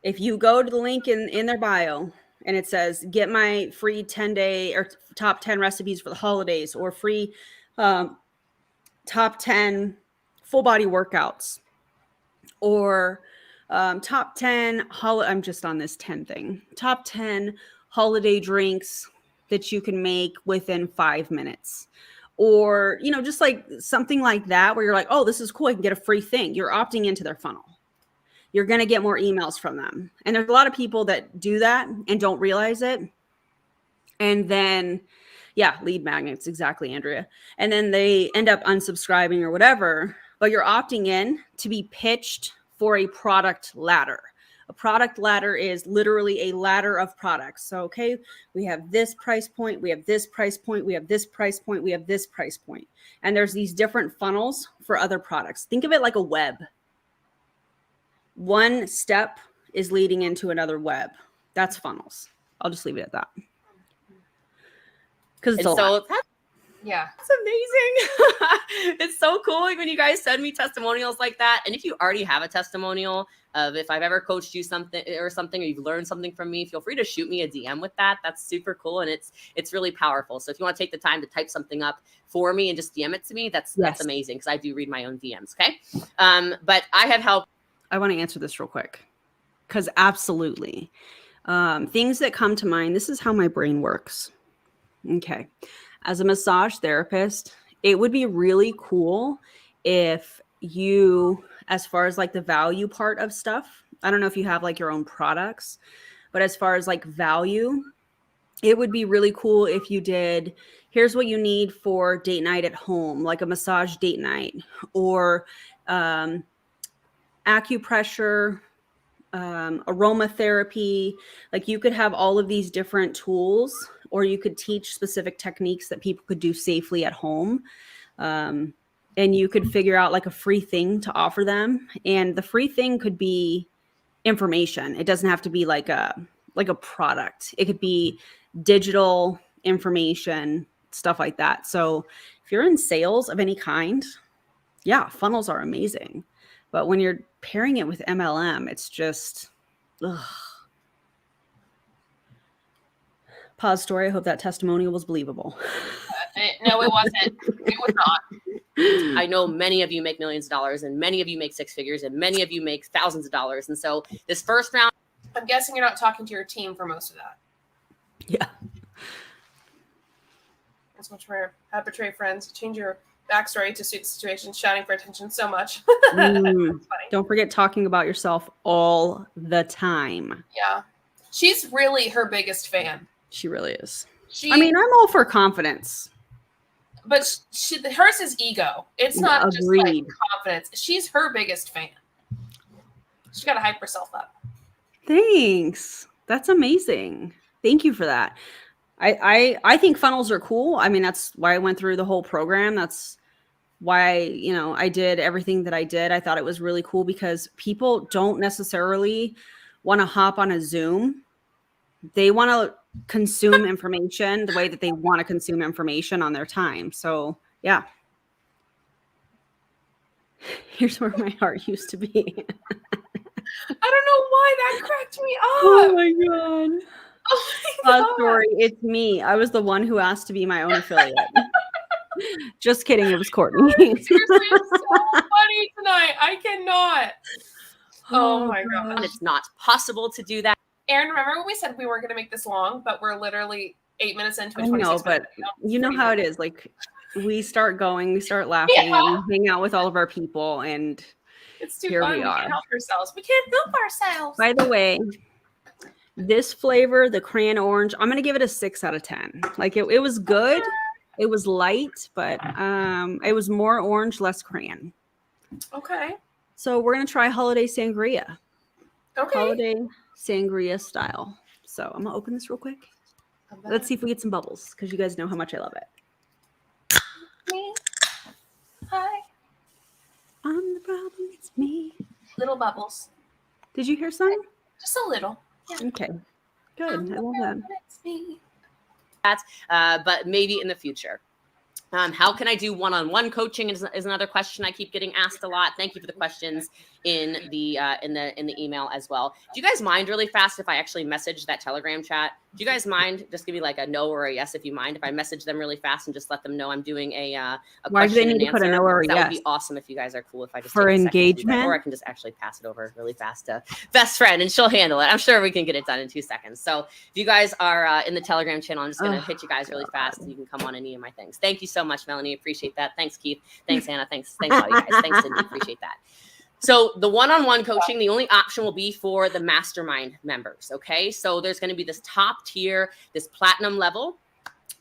if you go to the link in their bio and it says, get my free 10-day or top 10 recipes for the holidays, or free top 10 full body workouts, or top 10, I'm just on this 10 thing, top 10 holiday drinks that you can make within 5 minutes. Or, you know, just like something like that, where you're like, oh, this is cool, I can get a free thing. You're opting into their funnel. You're going to get more emails from them. And there's a lot of people that do that and don't realize it. And then, yeah, lead magnets, exactly, Andrea. And then they end up unsubscribing or whatever, but you're opting in to be pitched for a product ladder. A product ladder is literally a ladder of products. So, okay, we have this price point, we have this price point, we have this price point, we have this price point. And there's these different funnels for other products. Think of it like a web. One step is leading into another web. That's funnels. I'll just leave it at that. Because it's yeah, it's amazing. It's so cool when you guys send me testimonials like that. And if you already have a testimonial of if I've ever coached you something, or you've learned something from me, feel free to shoot me a DM with that. That's super cool. And it's really powerful. So if you want to take the time to type something up for me and just DM it to me, that's amazing, because I do read my own DMs. Okay. But I have helped. I want to answer this real quick, because absolutely. Things that come to mind, this is how my brain works. Okay. As a massage therapist, it would be really cool if you, as far as like the value part of stuff, I don't know if you have like your own products, but as far as like value, it would be really cool if you did, here's what you need for date night at home, like a massage date night, or acupressure, aromatherapy. Like you could have all of these different tools, or you could teach specific techniques that people could do safely at home. And you could figure out like a free thing to offer them. And the free thing could be information. It doesn't have to be like a product. It could be digital information, stuff like that. So if you're in sales of any kind, yeah, funnels are amazing. But when you're pairing it with MLM, it's just, ugh. Pause story. I hope that testimonial was believable. No, it wasn't. It was not. I know many of you make millions of dollars, and many of you make six figures, and many of you make thousands of dollars. And so this first round, I'm guessing you're not talking to your team for most of that. Yeah. That's much rare. Have betrayed friends. Change your backstory to suit the situation, shouting for attention so much. Don't forget talking about yourself all the time. Yeah. She's really her biggest fan. She really is. I mean, I'm all for confidence. But hers is ego. It's not just like confidence. She's her biggest fan. She's got to hype herself up. Thanks. That's amazing. Thank you for that. I think funnels are cool. I mean, that's why I went through the whole program. That's why, you know, I did everything that I did. I thought it was really cool because people don't necessarily want to hop on a Zoom. They want to consume information the way that they want to consume information on their time. So, yeah. Here's where my heart used to be. I don't know why that cracked me up. Oh my God. Oh my God. Story. It's me. I was the one who asked to be my own affiliate. Just kidding. It was Courtney. Seriously, it's so funny tonight. I cannot. Oh my god. And it's not possible to do that. Erin, remember when we said we weren't going to make this long, but we're literally 8 minutes into a I 26 know, but you know how it is. Like, we start going, we start laughing, and we hang out with all of our people, and it's too here fun. we are. Can't help ourselves. We can't help ourselves. By the way, this flavor, the crayon orange, I'm gonna give it a 6 out of 10. Like, it was good. It was light, but it was more orange, less crayon. Okay. So we're gonna try holiday sangria. Okay. Holiday sangria style. So I'm gonna open this real quick. Let's see if we get some bubbles, because you guys know how much I love it. Me. Hi. I'm the problem, it's me. Little bubbles. Did you hear some? Just a little. Yeah. Okay. Good. I love that. It's me. But maybe in the future. How can I do one-on-one coaching is another question I keep getting asked a lot. Thank you for the questions in the email as well. Do you guys mind really fast if I actually message that Telegram chat? Do you guys mind? Just give me like a no or a yes if you mind. If I message them really fast and just let them know I'm doing a Why do they need to put a no or a that yes? would be awesome if you guys are cool. If I just For take a second to do that. engagement? Or I can just actually pass it over really fast to best friend and she'll handle it. I'm sure we can get it done in 2 seconds. So if you guys are in the Telegram channel, I'm just gonna hit you guys really fast and you can come on any of my things. Thank you so much, Melanie. Appreciate that. Thanks, Keith. Thanks, Anna. Thanks all you guys. Thanks, Cindy. Appreciate that. So the one-on-one coaching, the only option will be for the mastermind members. Okay. So there's going to be this top tier, this platinum level.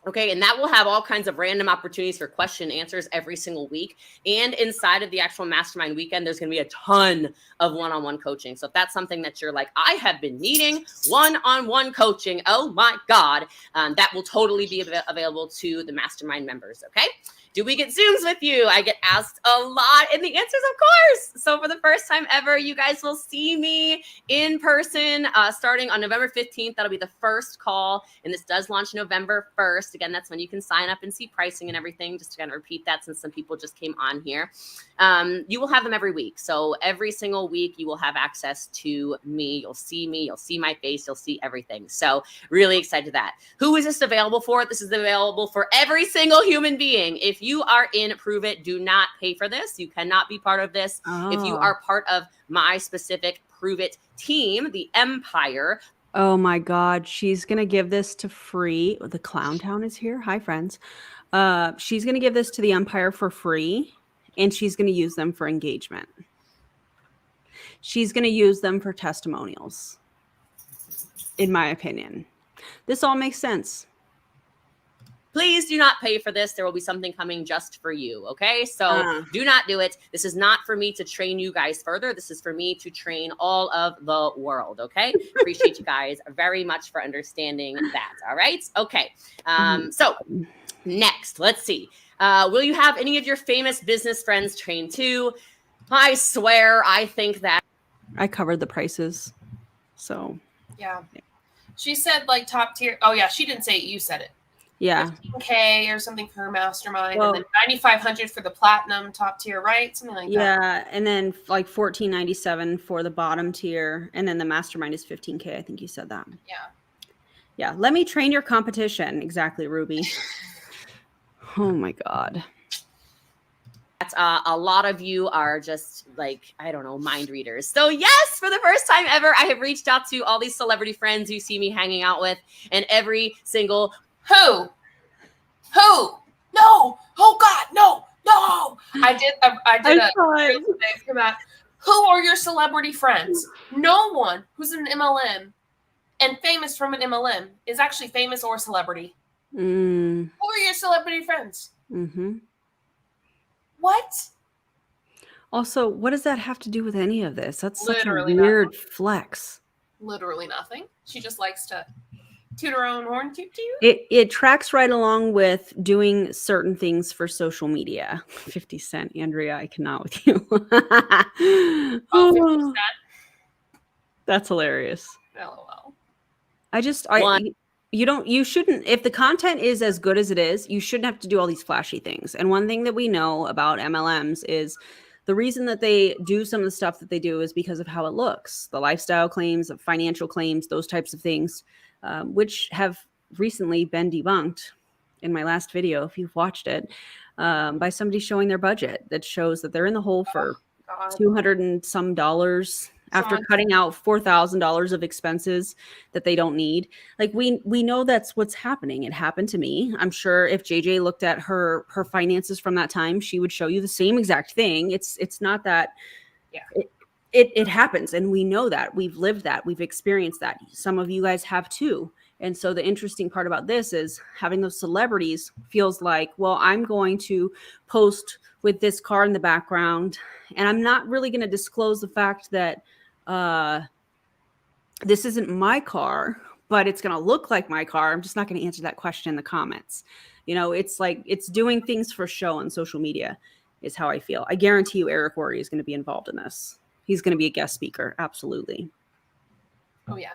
Okay. And that will have all kinds of random opportunities for question and answers every single week. And inside of the actual mastermind weekend, there's going to be a ton of one-on-one coaching. So if that's something that you're like, I have been needing one-on-one coaching. Oh my God. That will totally be available to the mastermind members. Okay. Do we get Zooms with you? I get asked a lot, and the answer is of course. So for the first time ever, you guys will see me in person starting on November 15th. That'll be the first call, and this does launch November 1st. Again, that's when you can sign up and see pricing and everything, just to kind of repeat that since some people just came on here. You will have them every week. So every single week, you will have access to me. You'll see me. You'll see my face. You'll see everything. So really excited to that. Who is this available for? This is available for every single human being. If you are in Prove It, do not pay for this. You cannot be part of this. If you are part of my specific Prove It team, the Empire. Oh my God. She's going to give this to free. The Clown Town is here. Hi, friends. She's going to give this to the Empire for free, and she's going to use them for engagement. She's going to use them for testimonials, in my opinion. This all makes sense. Please do not pay for this. There will be something coming just for you. Okay. So do not do it. This is not for me to train you guys further. This is for me to train all of the world. Okay. Appreciate you guys very much for understanding that. All right. Okay. So next, let's see. Will you have any of your famous business friends train too? I swear, I think that. I covered the prices. So. Yeah. She said like top tier. Oh yeah. She didn't say it. You said it. Yeah. 15K or something for her mastermind, Well, and then 9,500 for the platinum top tier, right? Something like that. Yeah, and then like $14.97 for the bottom tier, and then the mastermind is $15K. I think you said that. Yeah. Yeah. Let me train your competition. Exactly, Ruby. Oh my God. That's a lot of you are just like, I don't know, mind readers. So yes, for the first time ever, I have reached out to all these celebrity friends you see me hanging out with, and every single Who? No. Oh God, no. I did a come out. Who are your celebrity friends? No one who's in an MLM and famous from an MLM is actually famous or celebrity. Who are your celebrity friends? Mm-hmm. What? Also, what does that have to do with any of this? That's Literally such a weird flex. Literally nothing. She just likes to toot her own horn to you. It tracks right along with doing certain things for social media. 50 Cent, Andrea, I cannot with you. Oh, 50%. That's hilarious. LOL. You shouldn't, if the content is as good as it is, you shouldn't have to do all these flashy things. And one thing that we know about MLMs is the reason that they do some of the stuff that they do is because of how it looks. The lifestyle claims, the financial claims, those types of things, which have recently been debunked in my last video, if you've watched it, by somebody showing their budget that shows that they're in the hole for God. $200 and some dollars after Someone- cutting out $4,000 of expenses that they don't need. Like we know that's what's happening. It happened to me. I'm sure if JJ looked at her finances from that time, she would show you the same exact thing. It's not that. Yeah. It happens, and we know that. We've lived that. We've experienced that. Some of you guys have too. And so the interesting part about this is having those celebrities feels like, well, I'm going to post with this car in the background, and I'm not really going to disclose the fact that this isn't my car, but it's going to look like my car. I'm just not going to answer that question in the comments. You know, it's like it's doing things for show on social media is how I feel. I guarantee you Eric Worre is going to be involved in this. He's going to be a guest speaker. Absolutely. Oh, yeah.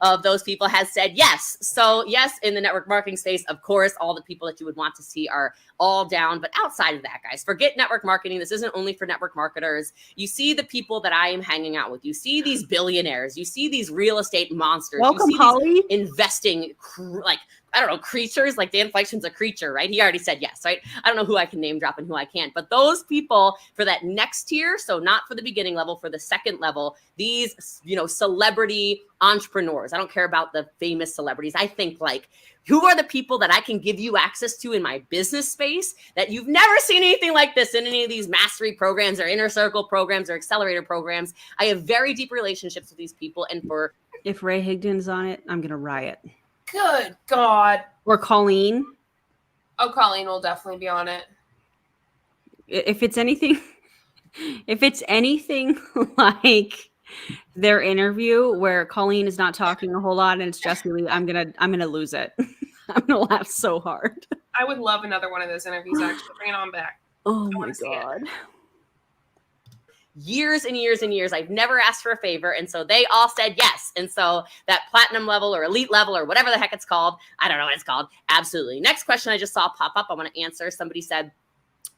Of those people has said yes. So yes, in the network marketing space, of course, all the people that you would want to see are all down. But outside of that, guys, forget network marketing. This isn't only for network marketers. You see the people that I am hanging out with. You see these billionaires. You see these real estate monsters. Welcome, you see Holly. these investing, like, I don't know, creatures. Like Dan Fleischman's a creature, right? He already said yes, right? I don't know who I can name drop and who I can't. But those people for that next tier, so not for the beginning level, for the second level, these, you know, celebrity entrepreneurs. I don't care about the famous celebrities. I think like, who are the people that I can give you access to in my business space that you've never seen anything like this in any of these mastery programs or inner circle programs or accelerator programs? I have very deep relationships with these people. And for If Ray Higdon's on it, I'm going to riot. Good God. Or Colleen. Oh, Colleen will definitely be on it. If it's anything like their interview where Colleen is not talking a whole lot and it's Jessie Lee, I'm gonna lose it. I'm gonna laugh so hard. I would love another one of those interviews, actually. Bring it on back. Oh my wanna see it. God. years and years and years, I've never asked for a favor. And so they all said yes. And so that platinum level or elite level or whatever the heck it's called, I don't know what it's called. Absolutely. Next question I just saw pop up. I want to answer. Somebody said,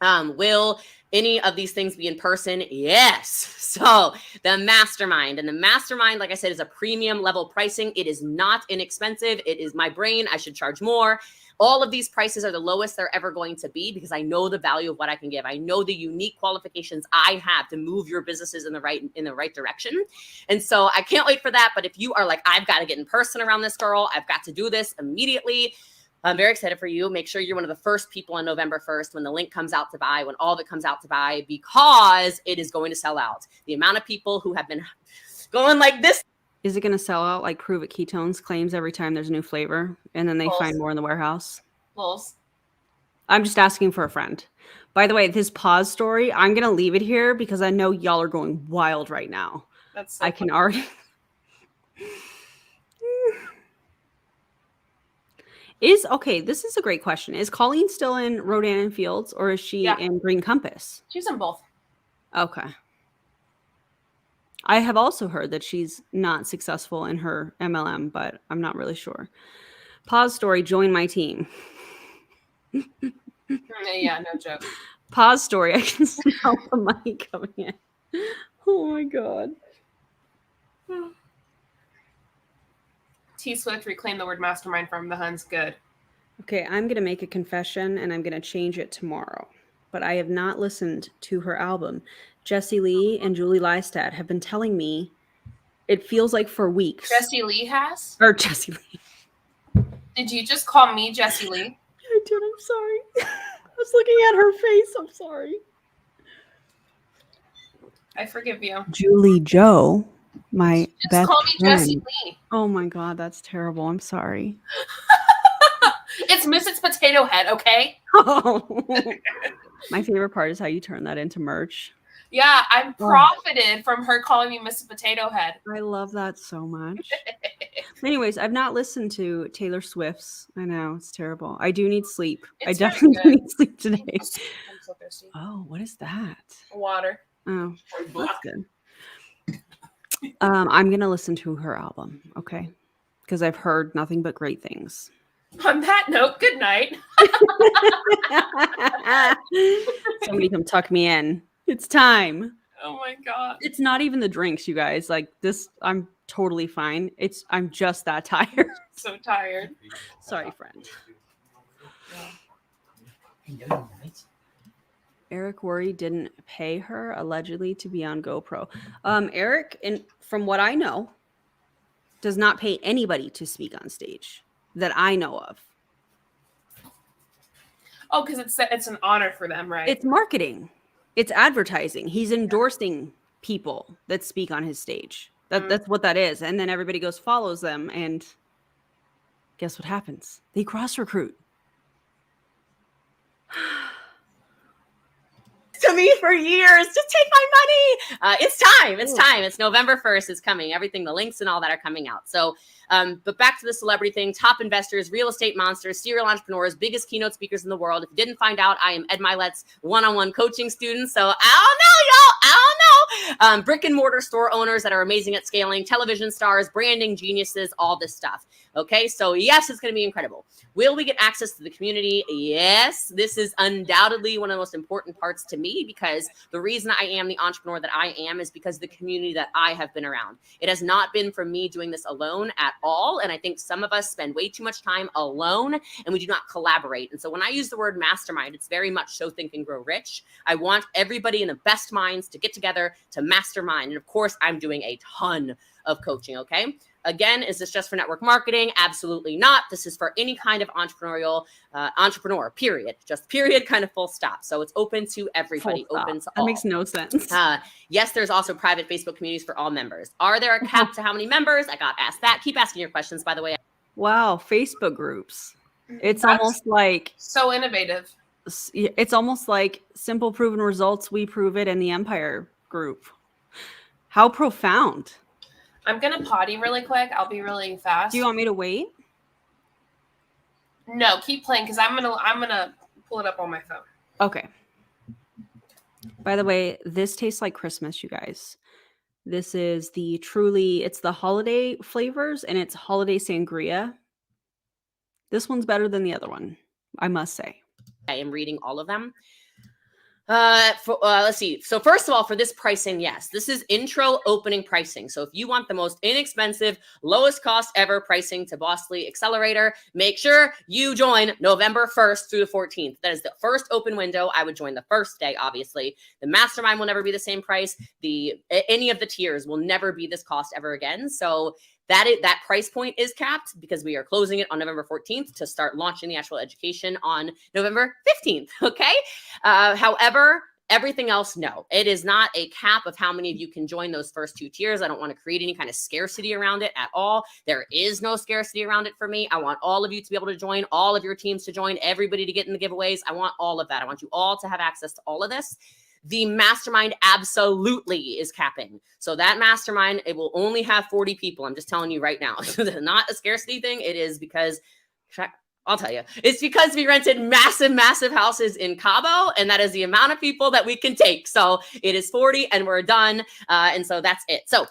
will any of these things be in person? Yes. So the mastermind, and the mastermind, like I said, is a premium level pricing. It is not inexpensive. It is my brain. I should charge more. All of these prices are the lowest they're ever going to be because I know the value of what I can give. I know the unique qualifications I have to move your businesses in the right direction. And so I can't wait for that. But if you are like, I've got to get in person around this girl, I've got to do this immediately, I'm very excited for you. Make sure you're one of the first people on November 1st when the link comes out to buy, when all of it comes out to buy, because it is going to sell out. The amount of people who have been going like this. Is it going to sell out like Prove It Ketones claims every time there's a new flavor and then they find more in the warehouse? Lulz. I'm just asking for a friend. By the way, this pause story, I'm going to leave it here because I know y'all are going wild right now. That's so I can already. Okay, this is a great question. Is Colleen still in Rodan and Fields or is she in Green Compass? She's in both. Okay. I have also heard that she's not successful in her MLM, but I'm not really sure. Pause story, join my team. Yeah, no joke. Pause story, I can smell the money coming in. Oh my God. T Swift reclaimed the word mastermind from the Huns. Good. Okay, I'm going to make a confession and I'm going to change it tomorrow. But I have not listened to her album. Jessie Lee and Julie Lystad have been telling me it feels like for weeks. Jessie Lee has? Or Jessie Lee. Did you just call me Jessie Lee? I did. I'm sorry. I was looking at her face. I'm sorry. I forgive you. Julie Joe, my Just best call me friend. Jessie Lee. Oh my God, that's terrible. I'm sorry. It's Mrs. Potato Head, okay? Oh. My favorite part is how you turn that into merch. Yeah, I profited from her calling me Mrs. Potato Head. I love that so much. Anyways, I've not listened to Taylor Swift's. I know, it's terrible. I do need sleep. It's I very definitely good. need sleep today. I'm so thirsty. Oh, what is that? Water. Oh, that's good. I'm going to listen to her album, okay? Because I've heard nothing but great things. On that note, good night. Somebody come tuck me in. It's time. Oh my God. It's not even the drinks, you guys. Like this, I'm totally fine. I'm just that tired. So tired. Sorry, friend. Eric Worre didn't pay her allegedly to be on GoPro. Eric, from what I know, does not pay anybody to speak on stage that I know of. Oh, because it's an honor for them, right? It's marketing. It's advertising. He's endorsing people that speak on his stage. That's what that is. And then everybody goes, follows them, and guess what happens? They cross-recruit. To me for years, just take my money. It's time. It's time. It's November 1st. It's coming. Everything, the links and all that are coming out. So, but back to the celebrity thing, top investors, real estate monsters, serial entrepreneurs, biggest keynote speakers in the world. If you didn't find out, I am Ed Milet's one-on-one coaching student. So I don't know, y'all. I don't know. Brick and mortar store owners that are amazing at scaling, television stars, branding geniuses, all this stuff. Okay, so yes, it's going to be incredible. Will we get access to the community? Yes, this is undoubtedly one of the most important parts to me, because the reason I am the entrepreneur that I am is because of the community that I have been around. It has not been from me doing this alone at all. And I think some of us spend way too much time alone and we do not collaborate. And so when I use the word mastermind, it's very much so Think and Grow Rich. I want everybody in the best minds to get together to mastermind. And of course, I'm doing a ton of coaching, okay? Again, is this just for network marketing? Absolutely not. This is for any kind of entrepreneur, period. Just period, kind of full stop. So it's open to everybody, open to all. That makes no sense. Yes, there's also private Facebook communities for all members. Are there a cap to how many members? I got asked that. Keep asking your questions, by the way. Wow, Facebook groups. It's almost like so innovative. It's almost like simple proven results, we prove it, and the Empire group. How profound. I'm gonna potty really quick. I'll be really fast. Do you want me to wait? No, keep playing, because I'm gonna pull it up on my phone. Okay. By the way, this tastes like Christmas, you guys. This is it's the holiday flavors, and it's holiday sangria. This one's better than the other one, I must say. I am reading all of them. Let's see. So first of all, for this pricing, yes, this is intro opening pricing. So if you want the most inexpensive, lowest cost ever pricing to bosslee Accelerator, make sure you join November 1st through the 14th. That is the first open window. I would join the first day, obviously. The mastermind will never be the same price. Any of the tiers will never be this cost ever again. So that price point is capped because we are closing it on November 14th to start launching the actual education on November 15th. Okay. However, everything else, no, it is not a cap of how many of you can join those first two tiers. I don't want to create any kind of scarcity around it at all. There is no scarcity around it for me. I want all of you to be able to join, all of your teams to join, everybody to get in the giveaways. I want all of that. I want you all to have access to all of this. The mastermind absolutely is capping. So that mastermind, it will only have 40 people. I'm just telling you right now. Not a scarcity thing. It is because, I'll tell you, it's because we rented massive houses in Cabo, and that is the amount of people that we can take. So it is 40 and we're done. And so that's it. So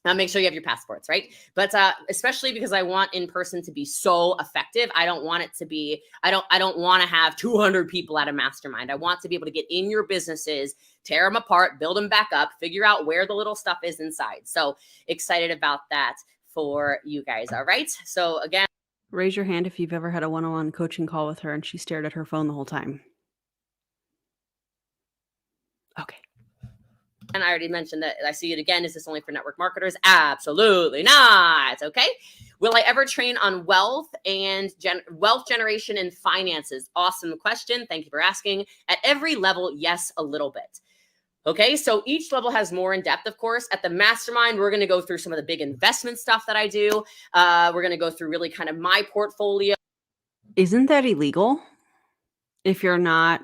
make sure you have your passports, right? But especially because I want in-person to be so effective. I don't want it to be, I don't want to have 200 people at a mastermind. I want to be able to get in your businesses, tear them apart, build them back up, figure out where the little stuff is inside. So excited about that for you guys. All right. So again, raise your hand if you've ever had a one-on-one coaching call with her and she stared at her phone the whole time. Okay. And I already mentioned that I see it again. Is this only for network marketers? Absolutely not. Okay. Will I ever train on wealth and wealth generation and finances? Awesome question. Thank you for asking. At every level, yes, a little bit. Okay. So each level has more in depth, of course. At the mastermind, we're going to go through some of the big investment stuff that I do. We're going to go through really kind of my portfolio. Isn't that illegal? If you're not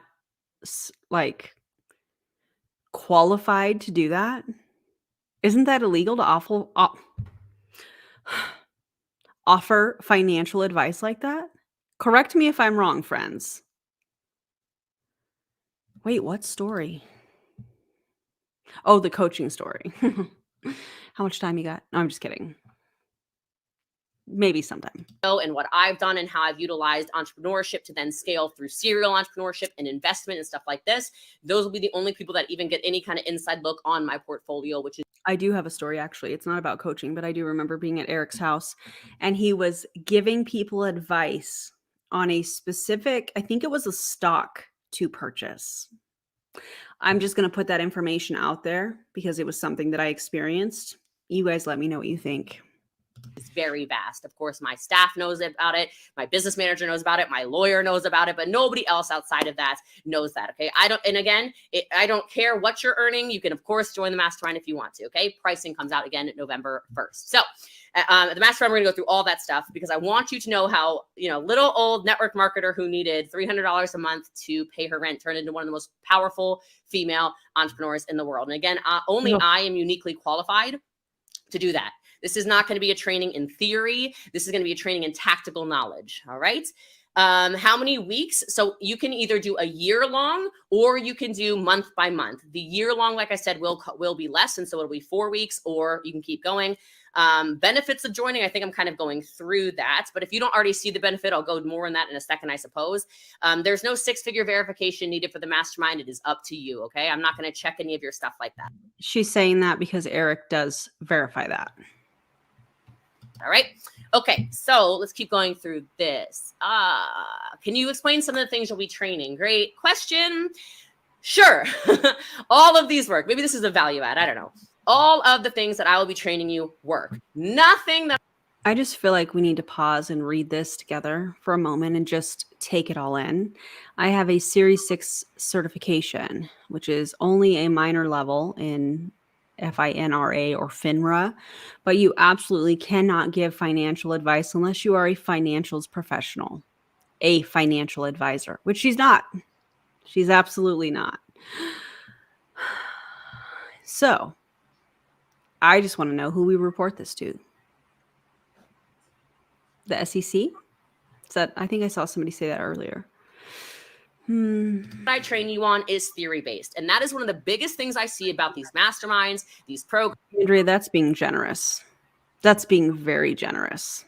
like qualified to do that? Isn't that illegal to offer financial advice like that? Correct me if I'm wrong, friends. Wait, what story? Oh, the coaching story. How much time you got? No, I'm just kidding. Maybe sometime. And what I've done and how I've utilized entrepreneurship to then scale through serial entrepreneurship and investment and stuff like this. Those will be the only people that even get any kind of inside look on my portfolio, which is. I do have a story, actually. It's not about coaching, but I do remember being at Eric's house and he was giving people advice on a specific, I think it was a stock to purchase. I'm just going to put that information out there because it was something that I experienced. You guys let me know what you think. It's very vast. Of course, my staff knows about it. My business manager knows about it. My lawyer knows about it, but nobody else outside of that knows that. Okay. I don't care what you're earning. You can, of course, join the mastermind if you want to. Okay. Pricing comes out again November 1st. So the mastermind, we're going to go through all that stuff because I want you to know how, little old network marketer who needed $300 a month to pay her rent turned into one of the most powerful female entrepreneurs in the world. And again, only I am uniquely qualified to do that. This is not going to be a training in theory. This is going to be a training in tactical knowledge. All right. How many weeks? So you can either do a year long or you can do month by month. The year long, like I said, will be less. And so it'll be 4 weeks, or you can keep going. Benefits of joining, I think I'm kind of going through that. But if you don't already see the benefit, I'll go more on that in a second, I suppose. There's no 6-figure verification needed for the mastermind. It is up to you. Okay. I'm not going to check any of your stuff like that. She's saying that because Eric does verify that. All right. Okay. So let's keep going through this. Can you explain some of the things you'll be training? Great question. Sure. All of these work. Maybe this is a value add. I don't know. All of the things that I will be training you work. Nothing that. I just feel like we need to pause and read this together for a moment and just take it all in. I have a Series 6 certification, which is only a minor level in FINRA or FINRA, but you absolutely cannot give financial advice unless you are a financials professional, a financial advisor, which she's not. She's absolutely not. So I just want to know who we report this to. The SEC? Is that, I think I saw somebody say that earlier. What I train you on is theory-based. And that is one of the biggest things I see about these masterminds, these programs. Andrea, that's being generous. That's being very generous.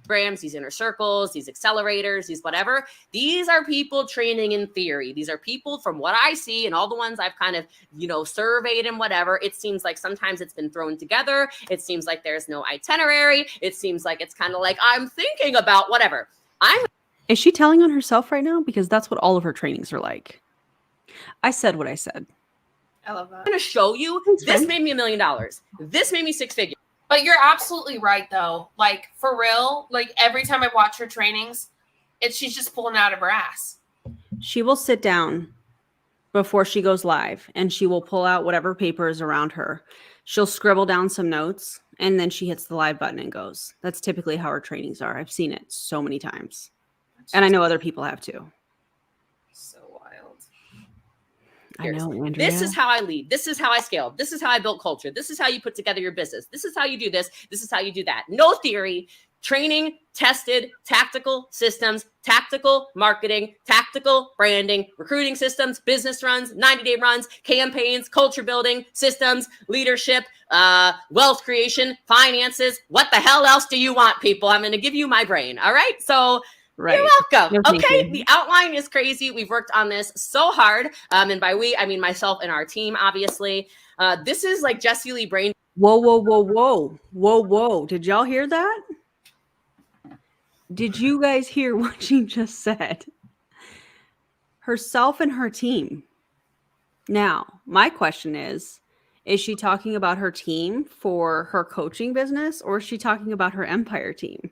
These inner circles, these accelerators, these whatever. These are people training in theory. These are people, from what I see and all the ones I've kind of, surveyed and whatever, it seems like sometimes it's been thrown together. It seems like there's no itinerary. It seems like it's kind of like, I'm thinking about whatever. Is she telling on herself right now? Because that's what all of her trainings are like. I said what I said. I love that. I'm going to show you. This made me $1 million. This made me 6 figures. But you're absolutely right, though. Like, for real, like, every time I watch her trainings, she's just pulling out of her ass. She will sit down before she goes live, and she will pull out whatever paper is around her. She'll scribble down some notes, and then she hits the live button and goes. That's typically how her trainings are. I've seen it so many times. And I know other people have too. So wild. I know, Andrea. This is how I lead. This is how I scale. This is how I build culture. This is how you put together your business. This is how you do this. This is how you do that. No theory. Training, tested, tactical systems, tactical marketing, tactical branding, recruiting systems, business runs, 90-day runs, campaigns, culture building, systems, leadership, wealth creation, finances. What the hell else do you want, people? I'm going to give you my brain. All right. So right. You're welcome. No, okay. The outline is crazy. We've worked on this so hard. And by we, I mean myself and our team, obviously. This is like Jessie Lee brain. Whoa, whoa, whoa, whoa, whoa, whoa. Did y'all hear that? Did you guys hear what she just said? Herself and her team. Now, my question is she talking about her team for her coaching business, or is she talking about her empire team?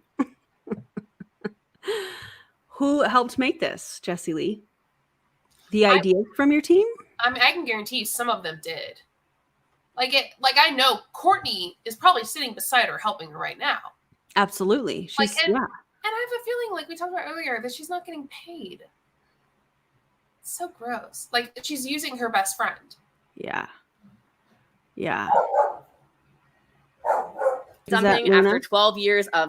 Who helped make this, Jessie Lee? The idea from your team? I mean, I can guarantee you some of them did. Like I know Courtney is probably sitting beside her helping her right now. Absolutely. She's and I have a feeling, like we talked about earlier, that she's not getting paid. It's so gross. Like, she's using her best friend. Yeah. Yeah. Something after 12 years of.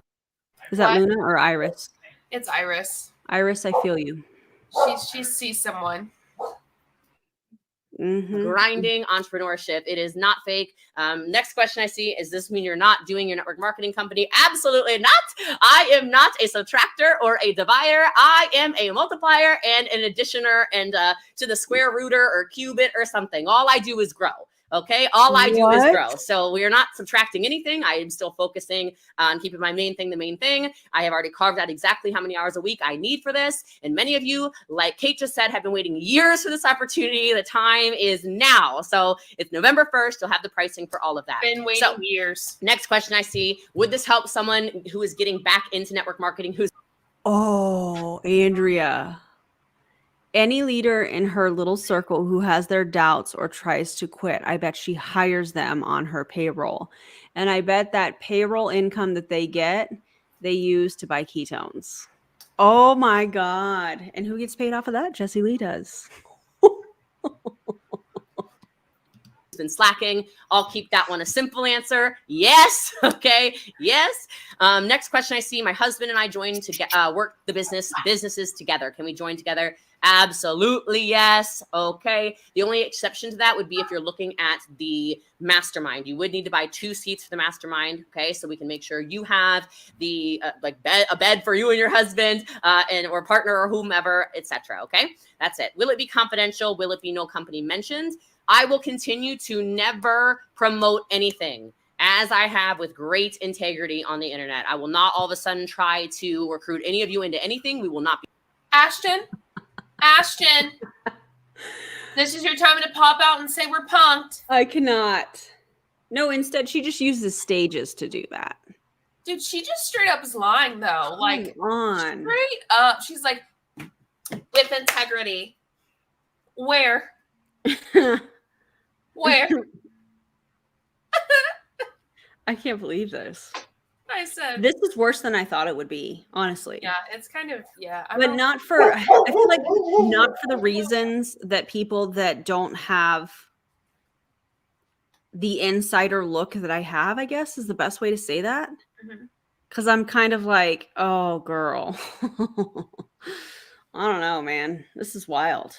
Is that Luna or Iris? It's Iris. Iris, I feel you. She sees someone. Grinding entrepreneurship. It is not fake. Next question I see is, this mean you're not doing your network marketing company? Absolutely not. I am not a subtractor or a divider. I am a multiplier and an additioner and to the square rooter or cubit or something. All I do is grow. Okay. All I do is What? grow. So we are not subtracting anything. I am still focusing on keeping my main thing the main thing. I have already carved out exactly how many hours a week I need for this. And many of you, like Kate just said, have been waiting years for this opportunity. The time is now. So it's November 1st. You'll have the pricing for all of that. Been waiting years. Next question I see, would this help someone who is getting back into network marketing? Oh, Andrea. Any leader in her little circle who has their doubts or tries to quit, I bet she hires them on her payroll. And I bet that payroll income that they get, they use to buy ketones. Oh my God. And who gets paid off of that? Jessie Lee does. Been slacking? I'll keep that one a simple answer. Yes. Okay. Yes. Next question I see, my husband and I joined to work the businesses together. Can we join together? Absolutely. Yes. Okay. The only exception to that would be if you're looking at the mastermind. You would need to buy 2 seats for the mastermind. Okay. So we can make sure you have the a bed for you and your husband or partner or whomever, etc. Okay. That's it. Will it be confidential? Will it be no company mentioned? I will continue to never promote anything, as I have with great integrity on the internet. I will not all of a sudden try to recruit any of you into anything. We will not be. Ashton, this is your time to pop out and say we're punked. I cannot. No, instead, she just uses stages to do that. Dude, she just straight up is lying, though. Like, Come on. straight up. She's like, with integrity. Where? Where? I can't believe this. I said. This is worse than I thought it would be, honestly. Yeah, it's kind of, yeah. But not for, I feel like not for the reasons that people that don't have the insider look that I have, I guess is the best way to say that. Because I'm kind of like, oh, girl. I don't know, man. This is wild.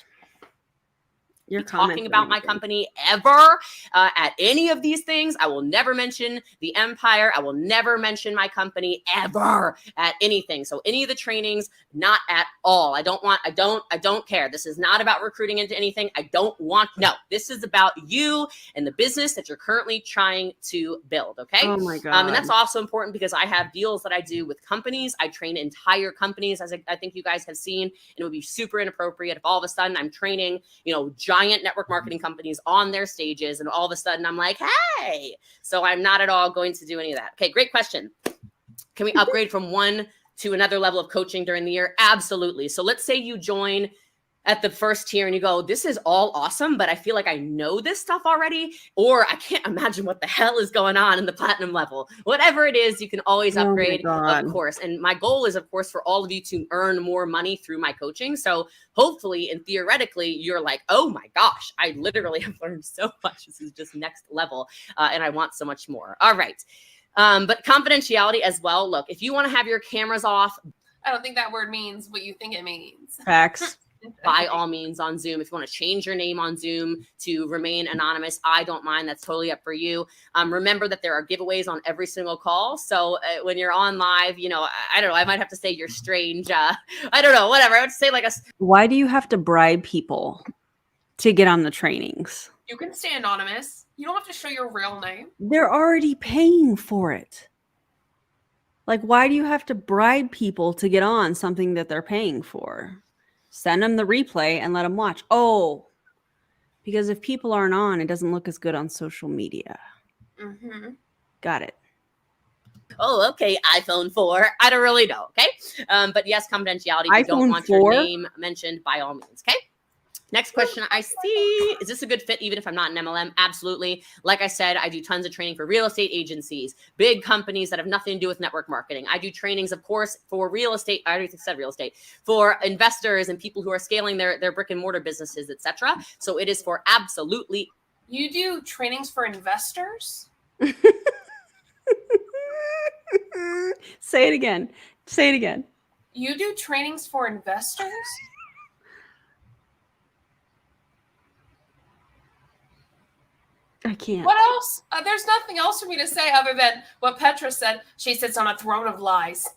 You're talking about my company ever at any of these things. I will never mention the empire. I will never mention my company ever at anything. So any of the trainings, not at all. I don't care. This is not about recruiting into anything. No, this is about you and the business that you're currently trying to build. Okay. Oh my God. And that's also important because I have deals that I do with companies. I train entire companies, as I think you guys have seen, and it would be super inappropriate if all of a sudden I'm training, giant network marketing companies on their stages, and all of a sudden I'm like, hey, so I'm not at all going to do any of that. Okay, great question. Can we upgrade from one to another level of coaching during the year? Absolutely. So let's say you join at the first tier and you go, this is all awesome, but I feel like I know this stuff already, or I can't imagine what the hell is going on in the platinum level. Whatever it is, you can always upgrade, of course. And my goal is, of course, for all of you to earn more money through my coaching. So hopefully and theoretically, you're like, oh my gosh, I literally have learned so much. This is just next level. And I want so much more. All right. But confidentiality as well. Look, if you want to have your cameras off, I don't think that word means what you think it means. Facts. By all means on Zoom. If you want to change your name on Zoom to remain anonymous, I don't mind. That's totally up for you. Remember that there are giveaways on every single call. So when you're on live, I don't know, I might have to say you're strange. I don't know, whatever. I would say Why do you have to bribe people to get on the trainings? You can stay anonymous. You don't have to show your real name. They're already paying for it. Like, why do you have to bribe people to get on something that they're paying for? Send them the replay and let them watch. Oh, because if people aren't on, it doesn't look as good on social media. Got it. Oh, okay. iPhone 4. I don't really know. Okay. But yes, confidentiality. If you don't want 4? your name mentioned, by all means. Okay. Next question I see, is this a good fit even if I'm not an MLM? Absolutely. Like I said, I do tons of training for real estate agencies, big companies that have nothing to do with network marketing. I do trainings, of course, for real estate. I already said real estate, for investors and people who are scaling their brick and mortar businesses, etc. So it is for absolutely. You do trainings for investors? Say it again. Say it again. You do trainings for investors? I can't. What else? There's nothing else for me to say other than what Petra said. She sits on a throne of lies.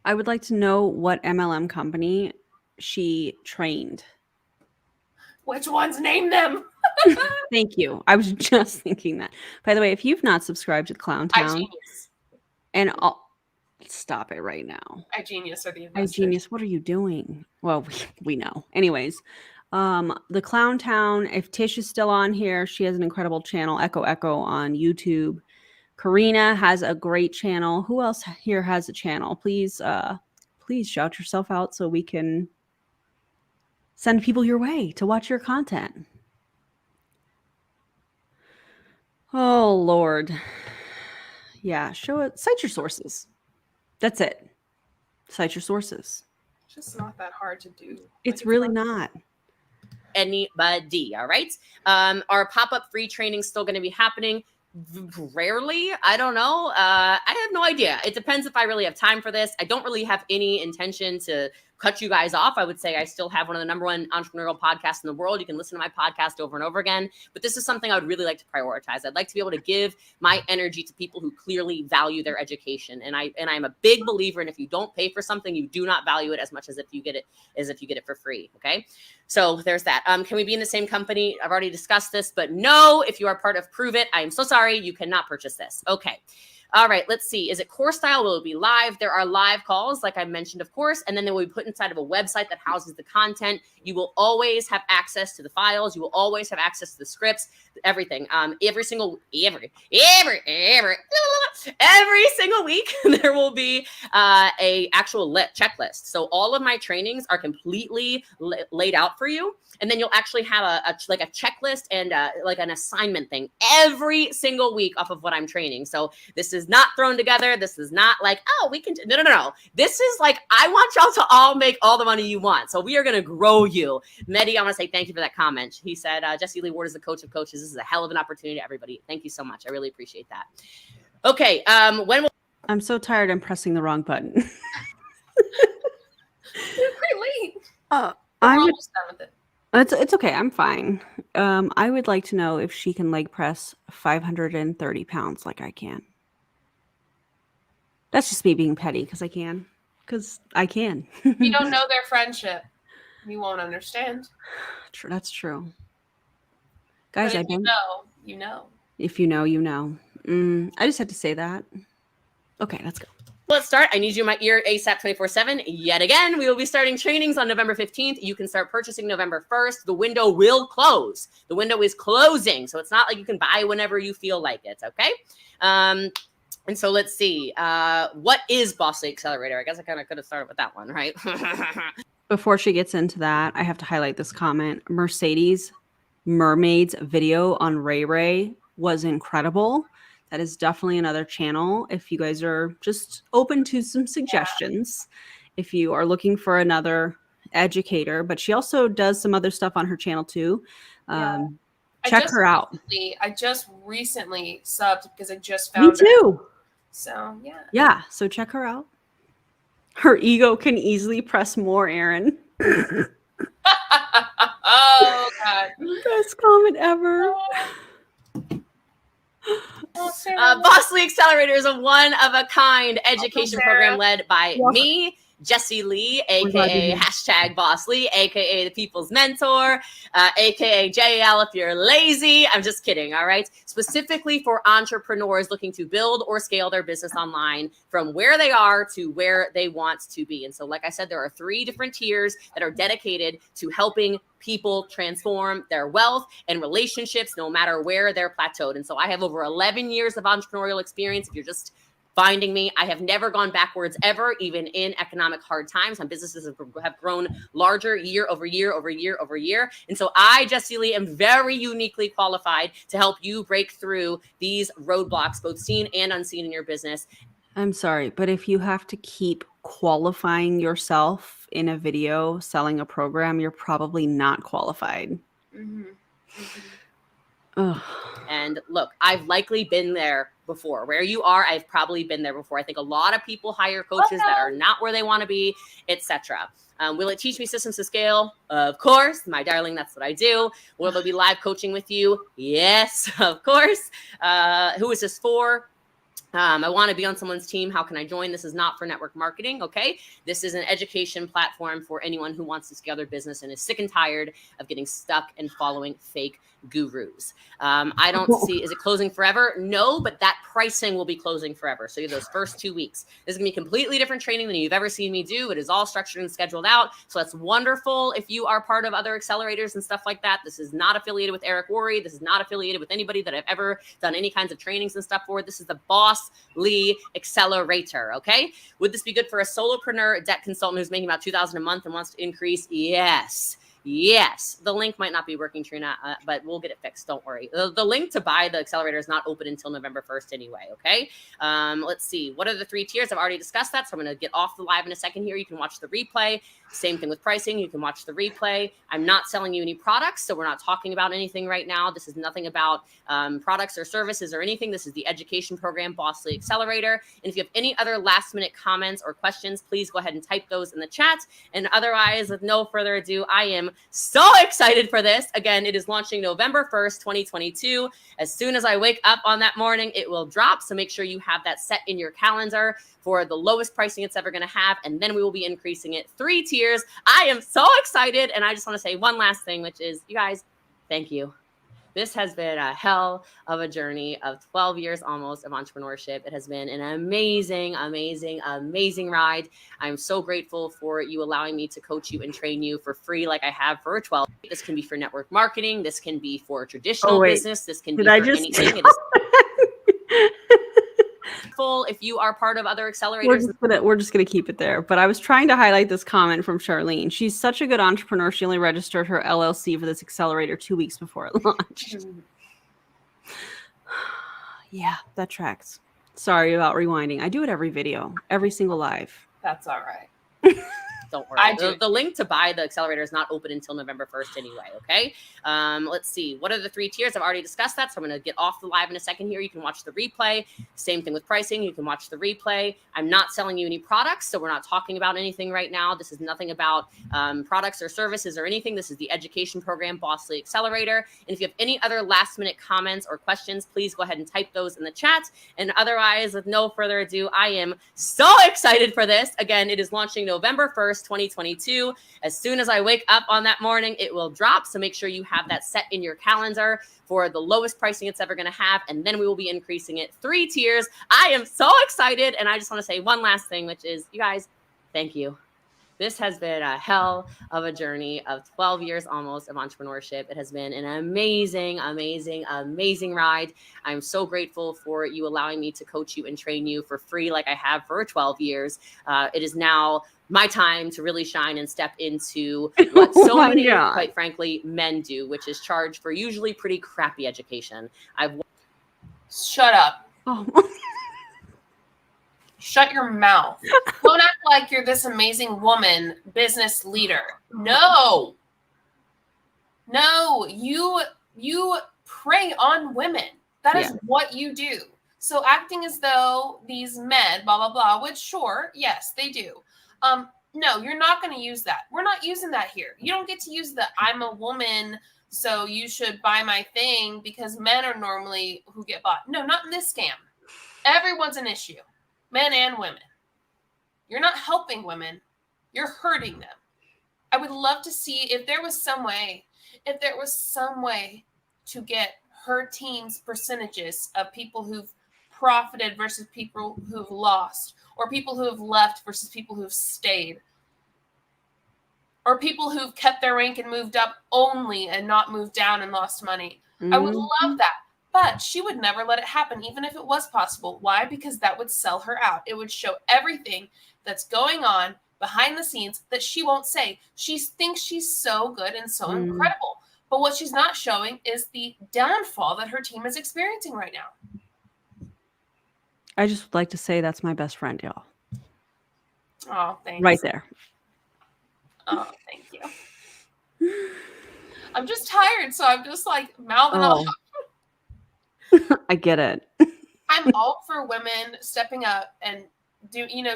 I would like to know what MLM company she trained. Which ones? Name them. Thank you. I was just thinking that. By the way, if you've not subscribed to Clown Town, iGenius. and stop it right now. iGenius are the investors. iGenius, what are you doing? Well, we know. Anyways, the Clown Town, if Tish is still on here, she has an incredible channel, Echo Echo on YouTube. Karina has a great channel. Who else here has a channel? Please shout yourself out so we can send people your way to watch your content. Oh, Lord. Yeah, show it. Cite your sources. That's it. Cite your sources. It's just not that hard to do. It's really not. Anybody, all right? Our pop-up free training still going to be happening rarely. I don't know. I have no idea. It depends if I really have time for this. I don't really have any intention to cut you guys off. I would say I still have one of the #1 entrepreneurial podcasts in the world. You can listen to my podcast over and over again, but this is something I would really like to prioritize. I'd like to be able to give my energy to people who clearly value their education. And I'm a big believer in if you don't pay for something, you do not value it as much as if you get it for free. Okay. So there's that. Can we be in the same company? I've already discussed this, but no, if you are part of Prove It, I am so sorry. You cannot purchase this. Okay. All right, let's see. Is it course style? Will it be live? There are live calls, like I mentioned, of course, and then they will be put inside of a website that houses the content. You will always have access to the files. You will always have access to the scripts, everything. Every single week, there will be a actual checklist. So all of my trainings are completely laid out for you. And then you'll actually have a checklist and like an assignment thing every single week off of what I'm training. So this is not thrown together. This is not like, oh, we can. No. This is like, I want y'all to all make all the money you want. So we are going to grow you. Mehdi, I want to say thank you for that comment. He said, Jessie Lee Ward is the coach of coaches. This is a hell of an opportunity to everybody. Thank you so much. I really appreciate that. Okay. I'm so tired. I'm pressing the wrong button. You're pretty late. I'm almost done with it. It's okay. I'm fine. I would like to know if she can leg press 530 pounds like I can. That's just me being petty because I can. Because I can. You don't know their friendship. You won't understand. True, that's true. Guys, but if you know, you know. If you know, you know. I just had to say that. Okay, let's go. Let's start. I need you in my ear ASAP 24/7. Yet again, we will be starting trainings on November 15th. You can start purchasing November 1st. The window will close. The window is closing. So it's not like you can buy whenever you feel like it. Okay. And so let's see. What is bosslee Accelerator? I guess I kind of could have started with that one, right? Before she gets into that, I have to highlight this comment. Mercedes Mermaid's video on Ray Ray was incredible. That is definitely another channel if you guys are just open to some suggestions. If you are looking for another educator, but she also does some other stuff on her channel too. Check her out. I just recently subbed because I just found Me too. her. So yeah. Yeah. So check her out. Her ego can easily press more, Erin. Oh God. Best comment ever. bosslee Accelerator is a one-of-a-kind education program led by me, Jessie Lee, aka #bosslee, aka the people's mentor, aka JL if you're lazy. I'm just kidding, all right? Specifically for entrepreneurs looking to build or scale their business online from where they are to where they want to be. And so, like I said, there are 3 different tiers that are dedicated to helping people transform their wealth and relationships no matter where they're plateaued. And so I have over 11 years of entrepreneurial experience. If you're just finding me, I have never gone backwards ever, even in economic hard times. My businesses have grown larger year over year over year over year. And so I, Jessie Lee, am very uniquely qualified to help you break through these roadblocks, both seen and unseen in your business. I'm sorry, but if you have to keep qualifying yourself in a video selling a program, you're probably not qualified. Mm-hmm. And look, I've likely been there before. Where you are, I've probably been there before. I think a lot of people hire coaches that are not where they want to be, etc. Will it teach me systems to scale? Of course, my darling, that's what I do. Will there be live coaching with you? Yes, of course. Who is this for? I want to be on someone's team. How can I join? This is not for network marketing. Okay. This is an education platform for anyone who wants to scale their business and is sick and tired of getting stuck and following fake gurus. I don't see, is it closing forever? No, but that pricing will be closing forever. So those first 2 weeks, this is gonna be completely different training than you've ever seen me do. It is all structured and scheduled out. So that's wonderful. If you are part of other accelerators and stuff like that, this is not affiliated with Eric Worre. This is not affiliated with anybody that I've ever done any kinds of trainings and stuff for. This is the bosslee Accelerator. Okay. Would this be good for a solopreneur, a debt consultant who's making about $2,000 a month and wants to increase? Yes. Yes, the link might not be working, Trina, but we'll get it fixed. Don't worry. The link to buy the accelerator is not open until November 1st anyway, okay? Let's see. What are the 3 tiers? I've already discussed that, so I'm going to get off the live in a second here. You can watch the replay. Same thing with pricing. You can watch the replay. I'm not selling you any products, so we're not talking about anything right now. This is nothing about products or services or anything. This is the education program, Bosslee Accelerator. And if you have any other last-minute comments or questions, please go ahead and type those in the chat. And otherwise, with no further ado, I am so excited for this. Again, it is launching November 1st, 2022. As soon as I wake up on that morning, it will drop. So make sure you have that set in your calendar for the lowest pricing it's ever going to have. And then we will be increasing it 3 tiers. I am so excited. And I just want to say one last thing, which is, you guys, thank you. This has been a hell of a journey of 12 years almost of entrepreneurship. It has been an amazing, amazing, amazing ride. I'm so grateful for you allowing me to coach you and train you for free like I have for 12. This can be for network marketing. This can be for traditional business. This can be for anything. It is if you are part of other accelerators. We're just gonna keep it there. But I was trying to highlight this comment from Charlene. She's such a good entrepreneur. She only registered her LLC for this accelerator 2 weeks before it launched. Yeah, that tracks. Sorry about rewinding. I do it every video, every single live. That's all right. Don't worry. The link to buy the accelerator is not open until November 1st anyway, okay? Let's see. What are the 3 tiers? I've already discussed that, so I'm going to get off the live in a second here. You can watch the replay. Same thing with pricing. You can watch the replay. I'm not selling you any products, so we're not talking about anything right now. This is nothing about products or services or anything. This is the education program, Bosslee Accelerator. And if you have any other last-minute comments or questions, please go ahead and type those in the chat. And otherwise, with no further ado, I am so excited for this. Again, it is launching November 1st, 2022. As soon as I wake up on that morning, it will drop. So make sure you have that set in your calendar for the lowest pricing it's ever going to have. And then we will be increasing it 3 tiers. I am so excited. And I just want to say one last thing, which is, you guys, thank you. This has been a hell of a journey of 12 years almost of entrepreneurship. It has been an amazing, amazing, amazing ride. I'm so grateful for you allowing me to coach you and train you for free like I have for 12 years. It is now my time to really shine and step into what so many, quite frankly, men do, which is charge for usually pretty crappy education. Shut up. Oh. Shut your mouth. Don't act like you're this amazing woman, business leader. No, you prey on women. That is what you do. So acting as though these men, blah, blah, blah, which sure, yes, they do. No, you're not going to use that. We're not using that here. You don't get to use the I'm a woman, so you should buy my thing because men are normally who get bought. No, not in this scam. Everyone's an issue. Men and women. You're not helping women. You're hurting them. I would love to see if there was some way to get her team's percentages of people who've profited versus people who've lost, or people who have left versus people who've stayed, or people who've kept their rank and moved up only and not moved down and lost money. Mm-hmm. I would love that. But she would never let it happen, even if it was possible. Why? Because that would sell her out. It would show everything that's going on behind the scenes that she won't say. She thinks she's so good and so incredible. But what she's not showing is the downfall that her team is experiencing right now. I just would like to say that's my best friend, y'all. Oh, thanks. Right there. Oh, thank you. I'm just tired, so I'm just like mouthing off. I get it. I'm all for women stepping up and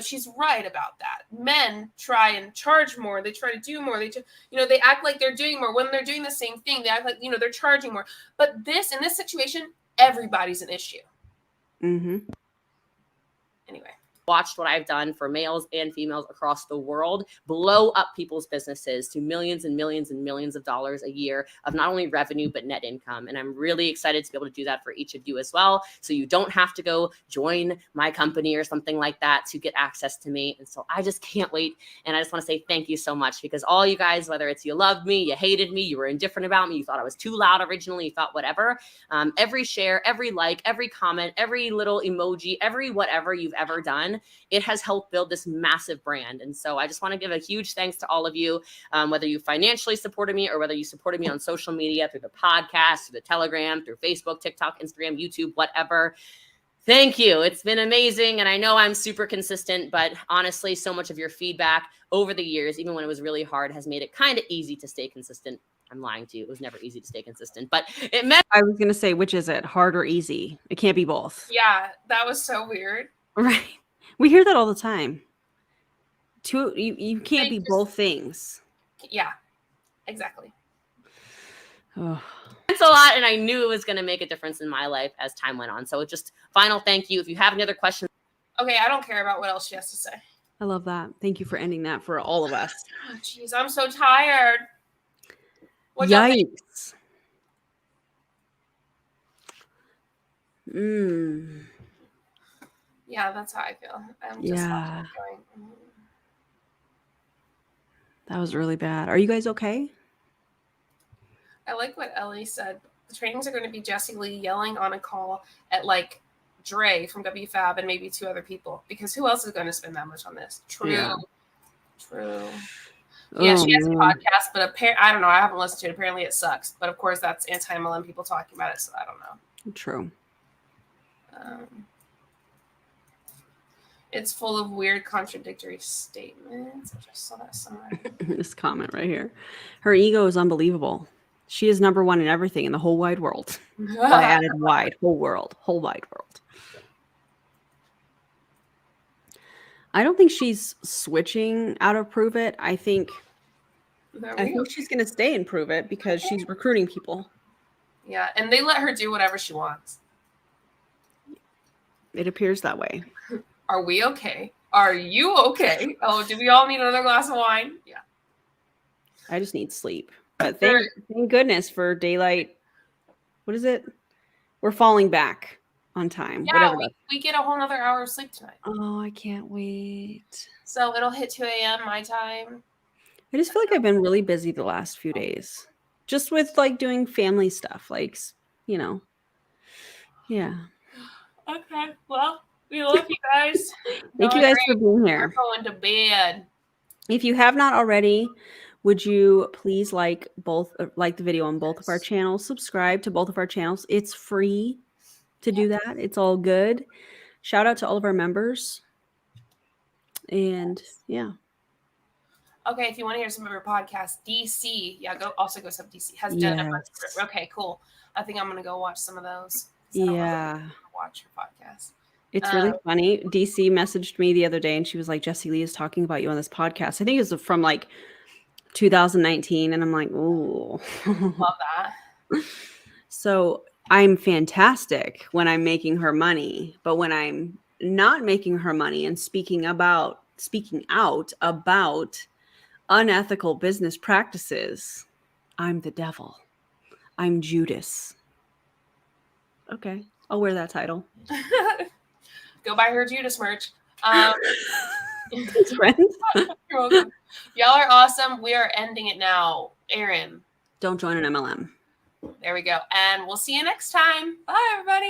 she's right about that. Men try and charge more. They try to do more. They act like they're doing more when they're doing the same thing. They act like, they're charging more. But in this situation, everybody's an issue. Mm-hmm. Anyway. Watched what I've done for males and females across the world, blow up people's businesses to millions and millions and millions of dollars a year of not only revenue, but net income. And I'm really excited to be able to do that for each of you as well. So you don't have to go join my company or something like that to get access to me. And so I just can't wait. And I just want to say thank you so much, because all you guys, whether it's you loved me, you hated me, you were indifferent about me, you thought I was too loud originally, you thought whatever, every share, every like, every comment, every little emoji, every whatever you've ever done, it has helped build this massive brand. And so I just want to give a huge thanks to all of you, whether you financially supported me or whether you supported me on social media, through the podcast, through the Telegram, through Facebook, TikTok, Instagram, YouTube, whatever. Thank you. It's been amazing. And I know I'm super consistent, but honestly, so much of your feedback over the years, even when it was really hard, has made it kind of easy to stay consistent. I'm lying to you. It was never easy to stay consistent, but it meant. I was going to say, which is it, hard or easy? It can't be both. Yeah, that was so weird. Right. We hear that all the time. You can't be both things. Yeah, exactly. Oh. Thanks a lot, and I knew it was going to make a difference in my life as time went on. So just final thank you. If you have any other questions. Okay, I don't care about what else she has to say. I love that. Thank you for ending that for all of us. Oh, jeez, I'm so tired. What'd y'all think? Yikes. Yeah, that's how I feel. I'm just Yeah. going. That was really bad. Are you guys okay? I like what Ellie said. The trainings are going to be Jessie Lee yelling on a call at like Dre from WFAB and maybe 2 other people, because who else is going to spend that much on this? True. Yeah. True. Yeah, Oh, she has a man. podcast, but I don't know. I haven't listened to it. Apparently it sucks. But of course, that's anti-MLM people talking about it, so I don't know. True. It's full of weird contradictory statements. I just saw that somewhere. This comment right here. Her ego is unbelievable. She is number one in everything in the whole wide world. I added wide, whole world, whole wide world. I don't think she's switching out of Prove It. I think she's going to stay in Prove It because she's recruiting people. Yeah, and they let her do whatever she wants. It appears that way. Are we okay? Are you okay? Oh, do we all need another glass of wine? Yeah. I just need sleep. But thank goodness for daylight. What is it? We're falling back on time. Yeah, we get a whole nother hour of sleep tonight. Oh, I can't wait. So it'll hit 2 a.m. my time. I just feel like I've been really busy the last few days. Just with like doing family stuff. Like, you know. Yeah. Okay. Well, we love you guys. Thank you guys for being We're here. going to bed. If you have not already, would you please like the video on both of our channels, subscribe to both of our channels. It's free to do that. It's all good. Shout out to all of our members. And yeah. Okay, if you want to hear some of our podcasts, DC, go sub DC has done a bunch of. Okay, cool. I think I'm gonna go watch some of those. Yeah. Watch your podcast. It's really funny. DC messaged me the other day and she was like, Jessie Lee is talking about you on this podcast. I think it was from like 2019. And I'm like, ooh. Love that. So I'm fantastic when I'm making her money. But when I'm not making her money and speaking out about unethical business practices, I'm the devil. I'm Judas. Okay. I'll wear that title. Go buy her Judas merch. Friends. You're welcome. Y'all are awesome. We are ending it now. Erin. Don't join an MLM. There we go. And we'll see you next time. Bye, everybody.